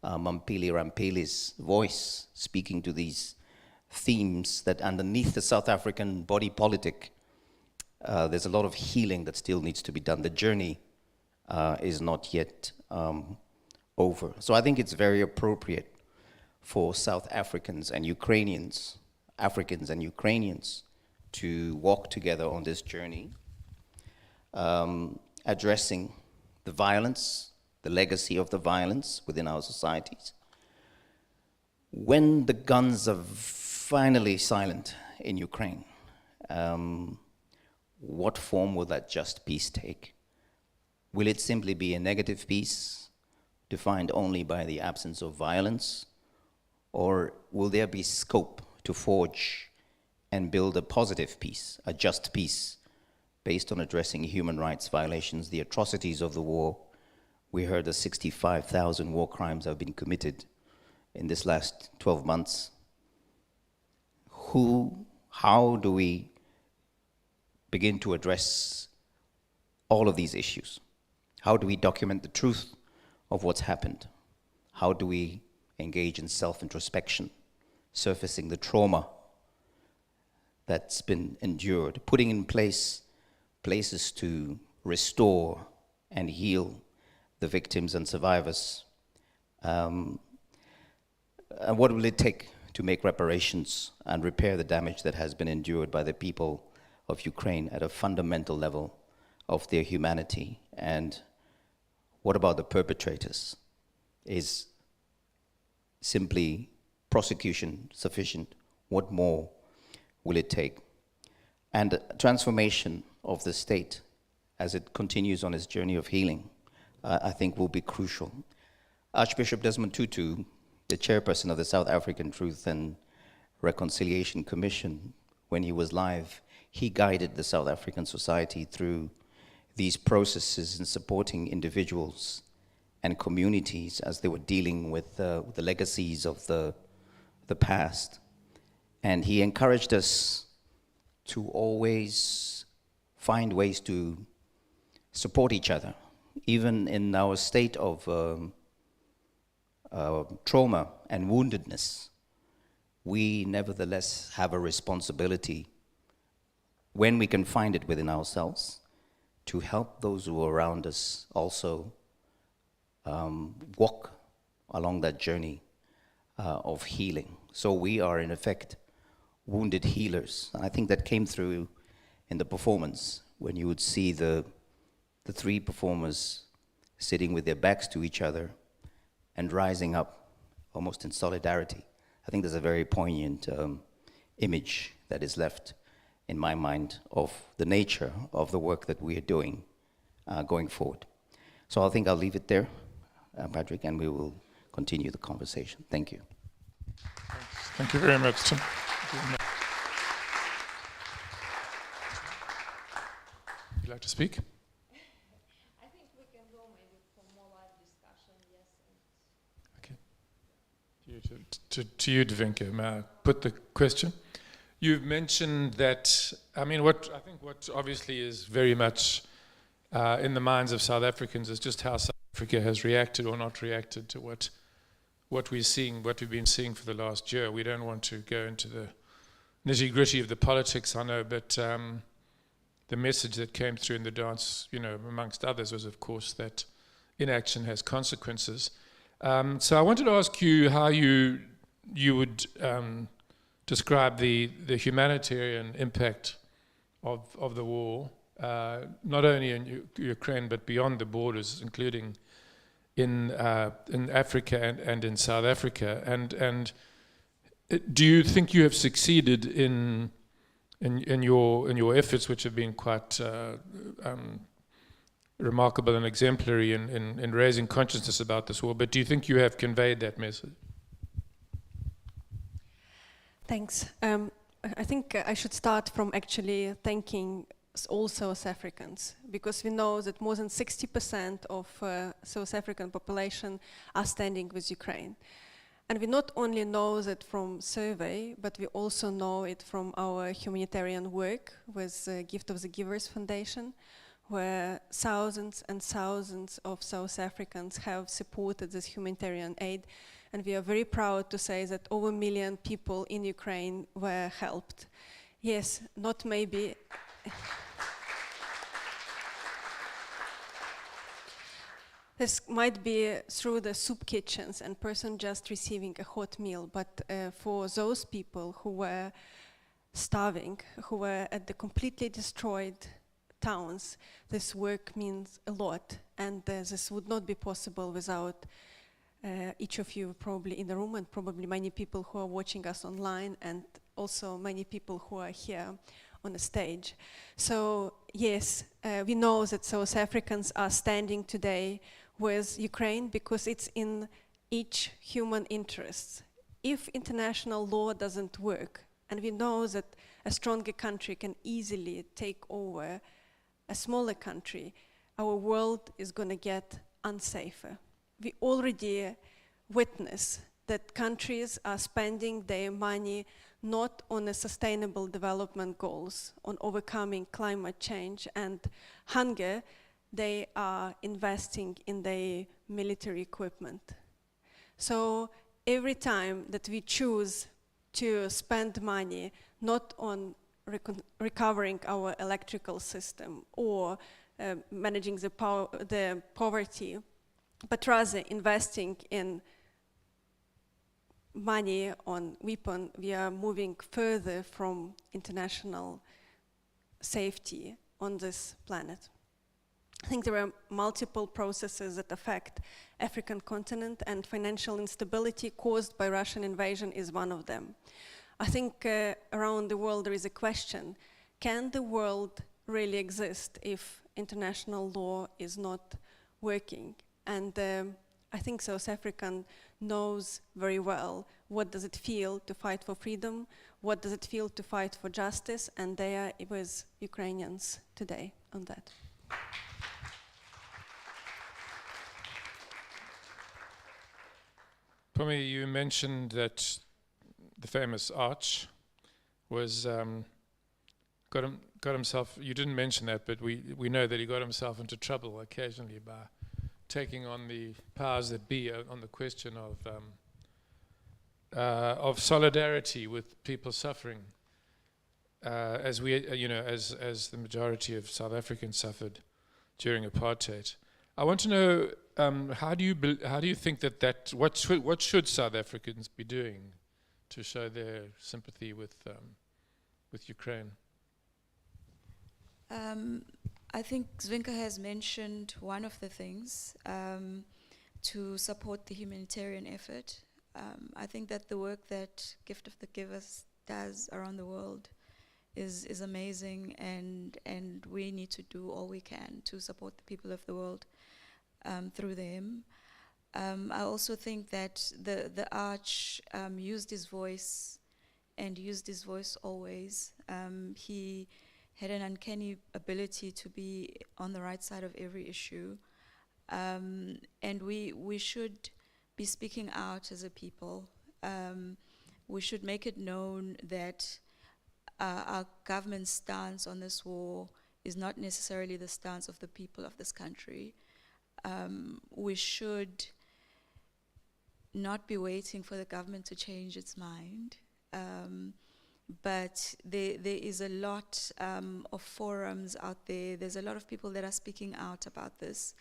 Mampili Rampili's voice speaking to these themes, that underneath the South African body politic, there's a lot of healing that still needs to be done. The journey is not yet over. So I think it's very appropriate for South Africans and Ukrainians, Africans and Ukrainians, to walk together on this journey, addressing the violence, the legacy of the violence within our societies. When the guns are finally silent in Ukraine, what form will that just peace take? Will it simply be a negative peace, defined only by the absence of violence? Or will there be scope to forge and build a positive peace, a just peace, based on addressing human rights violations, the atrocities of the war? We heard that 65,000 war crimes have been committed in this last 12 months. How do we begin to address all of these issues? How do we document the truth of what's happened? How do we engage in self-introspection, surfacing the trauma that's been endured, putting in place places to restore and heal the victims and survivors? And what will it take to make reparations and repair the damage that has been endured by the people of Ukraine at a fundamental level of their humanity? And what about the perpetrators? Is simply prosecution sufficient? What more will it take? And transformation of the state as it continues on its journey of healing, I think will be crucial. Archbishop Desmond Tutu, the chairperson of the South African Truth and Reconciliation Commission, when he was live, he guided the South African society through these processes in supporting individuals and communities as they were dealing with the legacies of the past. And he encouraged us to always find ways to support each other, even in our state of trauma and woundedness. We nevertheless have a responsibility, when we can find it within ourselves, to help those who are around us also walk along that journey of healing. So we are, in effect, wounded healers. And I think that came through in the performance, when you would see the three performers sitting with their backs to each other and rising up almost in solidarity. I think there's a very poignant image that is left in my mind of the nature of the work that we are doing going forward. So I think I'll leave it there, Patrick, and we will continue the conversation. Thank you. Thank you very much, Tim. Would you like to speak? I think we can go maybe for more live discussion, yes. Okay. To you, Devinka, may I put the question? You've mentioned that, I mean, what obviously is very much in the minds of South Africans is just how South Africa has reacted or not reacted to what we're seeing, what we've been seeing for the last year. We don't want to go into the nitty-gritty of the politics, I know, but the message that came through in the dance, amongst others, was, of course, that inaction has consequences. So I wanted to ask you how you would describe the humanitarian impact of the war, not only in Ukraine but beyond the borders, including in Africa and in South Africa. And do you think you have succeeded in your efforts, which have been quite remarkable and exemplary in raising consciousness about this war, but do you think you have conveyed that message? Thanks. I think I should start from actually thanking all South Africans, because we know that more than 60% of South African population are standing with Ukraine. And we not only know that from survey, but we also know it from our humanitarian work with the Gift of the Givers Foundation, where thousands and thousands of South Africans have supported this humanitarian aid. And we are very proud to say that over 1 million people in Ukraine were helped. Yes, not maybe. This might be through the soup kitchens and person just receiving a hot meal, but for those people who were starving, who were at the completely destroyed towns, this work means a lot, and this would not be possible without each of you probably in the room, and probably many people who are watching us online, and also many people who are here on the stage. So yes, we know that South Africans are standing today with Ukraine because it's in each human interest. If international law doesn't work, and we know that a stronger country can easily take over a smaller country, our world is going to get unsafer. We already witness that countries are spending their money not on the sustainable development goals, on overcoming climate change and hunger. They are investing in their military equipment. So every time that we choose to spend money not on recovering our electrical system or managing the poverty, but rather investing in money on weapons, we are moving further from international safety on this planet. I think there are multiple processes that affect African continent, and financial instability caused by Russian invasion is one of them. I think around the world there is a question: can the world really exist if international law is not working? And I think South African knows very well what does it feel to fight for freedom, what does it feel to fight for justice, and they are with Ukrainians today on that. Pumi, you mentioned that the famous Arch was got himself. You didn't mention that, but we know that he got himself into trouble occasionally by taking on the powers that be on the question of solidarity with people suffering, as we, as the majority of South Africans suffered during apartheid. I want to know, how do you think that what should South Africans be doing to show their sympathy with Ukraine? I think Zwinka has mentioned one of the things to support the humanitarian effort. I think that the work that Gift of the Givers does around the world is amazing, and we need to do all we can to support the people of the world through them. I also think that the Arch used his voice, and used his voice always. He had an uncanny ability to be on the right side of every issue. And we should be speaking out as a people. We should make it known that our government's stance on this war is not necessarily the stance of the people of this country. We should not be waiting for the government to change its mind. But there is a lot of forums out there. There's a lot of people that are speaking out about this,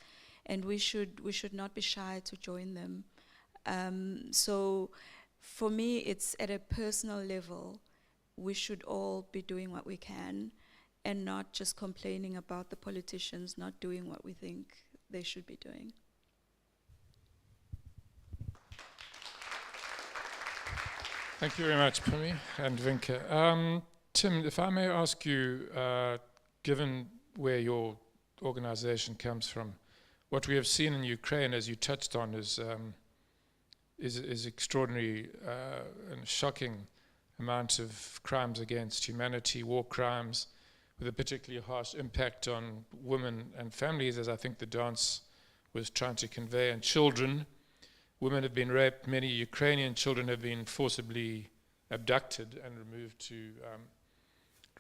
and we should not be shy to join them. So for me, it's at a personal level. We should all be doing what we can and not just complaining about the politicians not doing what we think they should be doing. Thank you very much, Pumi and Vinka. Tim, if I may ask you, given where your organization comes from. What we have seen in Ukraine, as you touched on, is extraordinary and shocking amount of crimes against humanity, war crimes, with a particularly harsh impact on women and families, as I think the dance was trying to convey, and children. Women have been raped. Many Ukrainian children have been forcibly abducted and removed to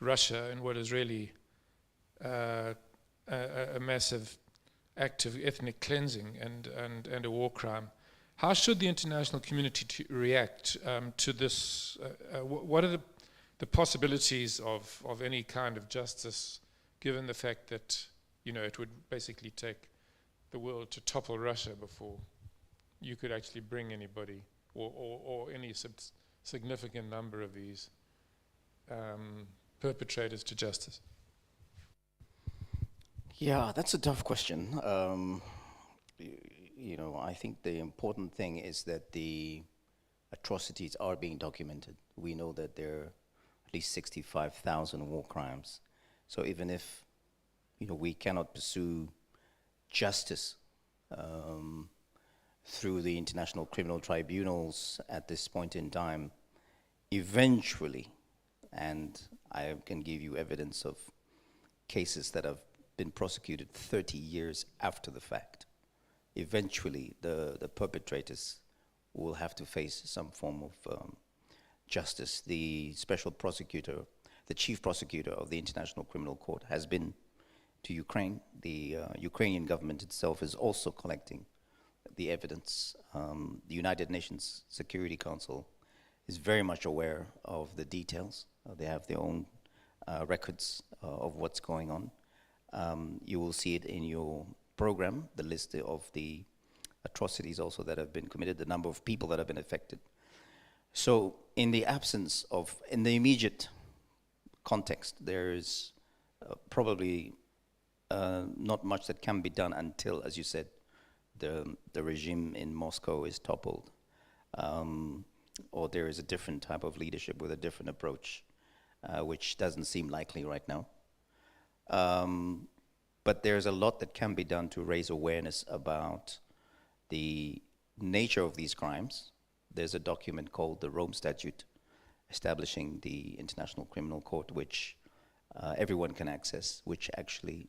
Russia in what is really a massive act of ethnic cleansing and a war crime. How should the international community react to this? What are the possibilities of any kind of justice, given the fact that it would basically take the world to topple Russia before you could actually bring anybody or any significant number of these perpetrators to justice? Yeah, that's a tough question. I think the important thing is that the atrocities are being documented. We know that there are at least 65,000 war crimes. So even if we cannot pursue justice through the international criminal tribunals at this point in time, eventually, and I can give you evidence of cases that have been prosecuted 30 years after the fact, eventually the perpetrators will have to face some form of justice. The special prosecutor, the chief prosecutor of the International Criminal Court has been to Ukraine. The Ukrainian government itself is also collecting the evidence. The United Nations Security Council is very much aware of the details. They have their own records of what's going on. You will see it in your program, the list of the atrocities also that have been committed, the number of people that have been affected. So in the absence of, in the immediate context, there is probably not much that can be done until, as you said, the regime in Moscow is toppled, or there is a different type of leadership with a different approach, which doesn't seem likely right now. But there's a lot that can be done to raise awareness about the nature of these crimes. There's a document called the Rome Statute establishing the International Criminal Court, which everyone can access, which actually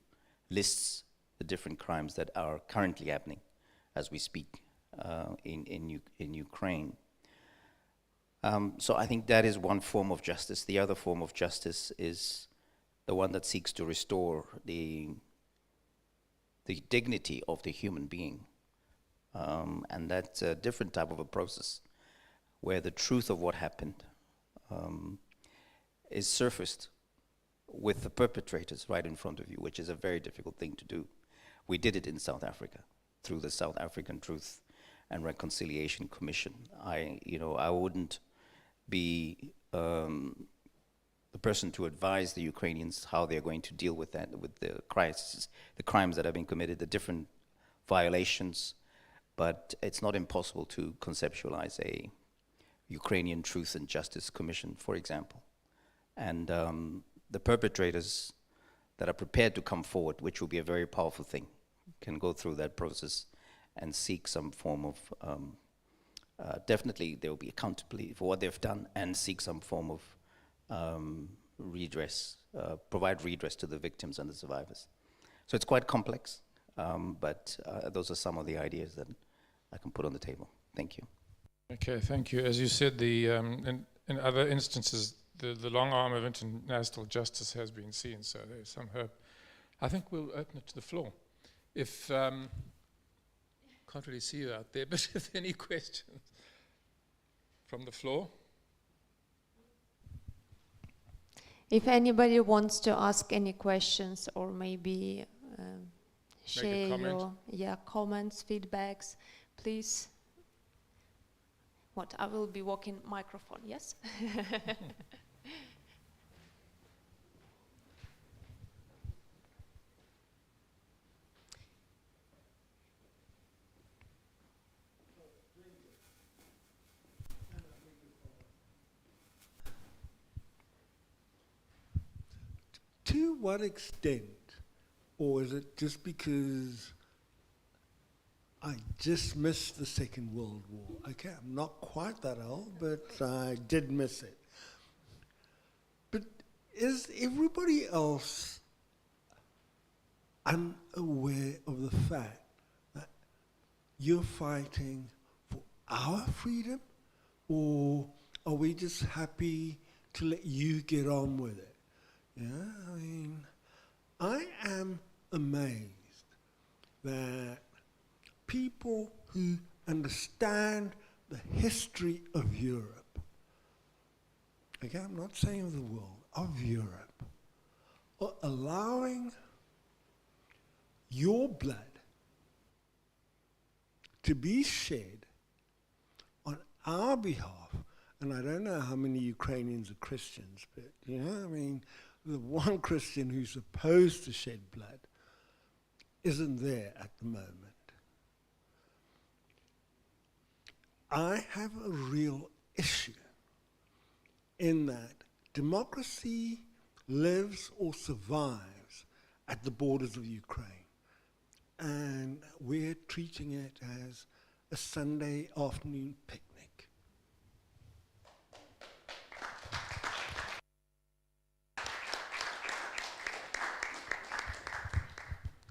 lists the different crimes that are currently happening as we speak in Ukraine. So I think that is one form of justice. The other form of justice is the one that seeks to restore the dignity of the human being. And that's a different type of a process where the truth of what happened is surfaced with the perpetrators right in front of you, which is a very difficult thing to do. We did it in South Africa through the South African Truth and Reconciliation Commission. I wouldn't be the person to advise the Ukrainians how they're going to deal with that, with the crisis, the crimes that have been committed, the different violations, but it's not impossible to conceptualize a Ukrainian Truth and Justice Commission, for example. And the perpetrators that are prepared to come forward, which will be a very powerful thing, can go through that process and seek some form of, definitely there will be accountability for what they've done, and seek some form of redress, provide redress to the victims and the survivors. So it's quite complex, but those are some of the ideas that I can put on the table. Thank you. Okay, thank you. As you said, in other instances, the long arm of international justice has been seen, so there's some hope. I think we'll open it to the floor. If, can't really see you out there, but if any questions from the floor? If anybody wants to ask any questions or maybe share your comments, feedbacks, please. What, I will be walking microphone, yes? To what extent Or is it just because I just missed the Second World War? Okay, I'm not quite that old, but I did miss it. But is everybody else unaware of the fact that you're fighting for our freedom, or are we just happy to let you get on with it? Yeah, I mean, I am amazed that people who understand the history of Europe, okay, I'm not saying of the world, of Europe, are allowing your blood to be shed on our behalf. And I don't know how many Ukrainians are Christians, but you know, I mean, the one Christian who's supposed to shed blood isn't there at the moment. I have a real issue in that democracy lives or survives at the borders of Ukraine. And we're treating it as a Sunday afternoon picnic.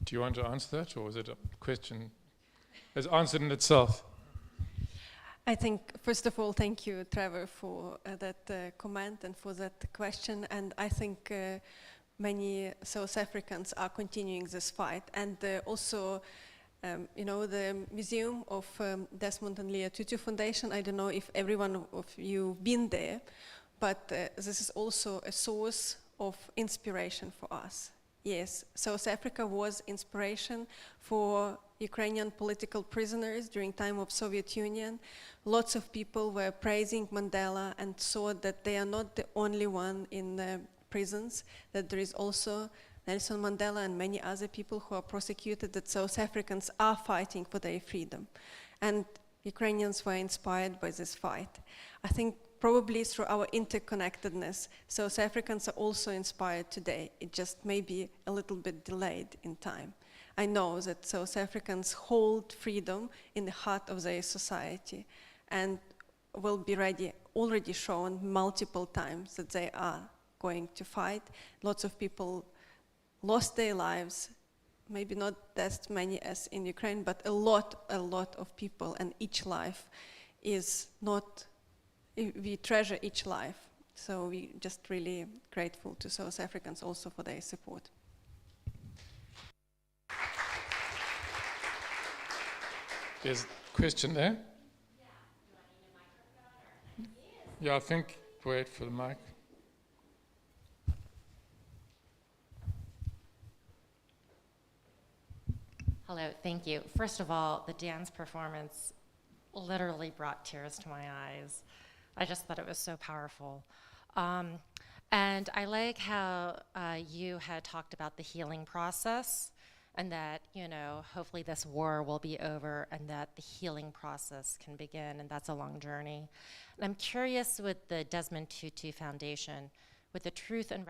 Do you want to answer that, or is it a question as answered in itself? I think, first of all, thank you, Trevor, for that comment and for that question. And I think many South Africans are continuing this fight. And also, you know, the Museum of Desmond and Leah Tutu Foundation, I don't know if everyone of you been there, but this is also a source of inspiration for us. Yes, South Africa was inspiration for Ukrainian political prisoners during time of Soviet Union. Lots of people were praising Mandela and saw that they are not the only one in the prisons, that there is also Nelson Mandela and many other people who are prosecuted, that South Africans are fighting for their freedom. And Ukrainians were inspired by this fight. I think probably through our interconnectedness, South Africans are also inspired today. It just may be a little bit delayed in time. I know that South Africans hold freedom in the heart of their society and will be already shown multiple times that they are going to fight. Lots of people lost their lives, maybe not as many as in Ukraine, but a lot of people, and each life is not, we treasure each life. So we're just really grateful to South Africans also for their support. There's a question there. Yeah, I think, wait for the mic. Hello, thank you. First of all, the dance performance literally brought tears to my eyes. I just thought it was so powerful. And I like how you had talked about the healing process, and that, you know, hopefully this war will be over and that the healing process can begin, and that's a long journey. And I'm curious with the Desmond Tutu Foundation, with the Truth and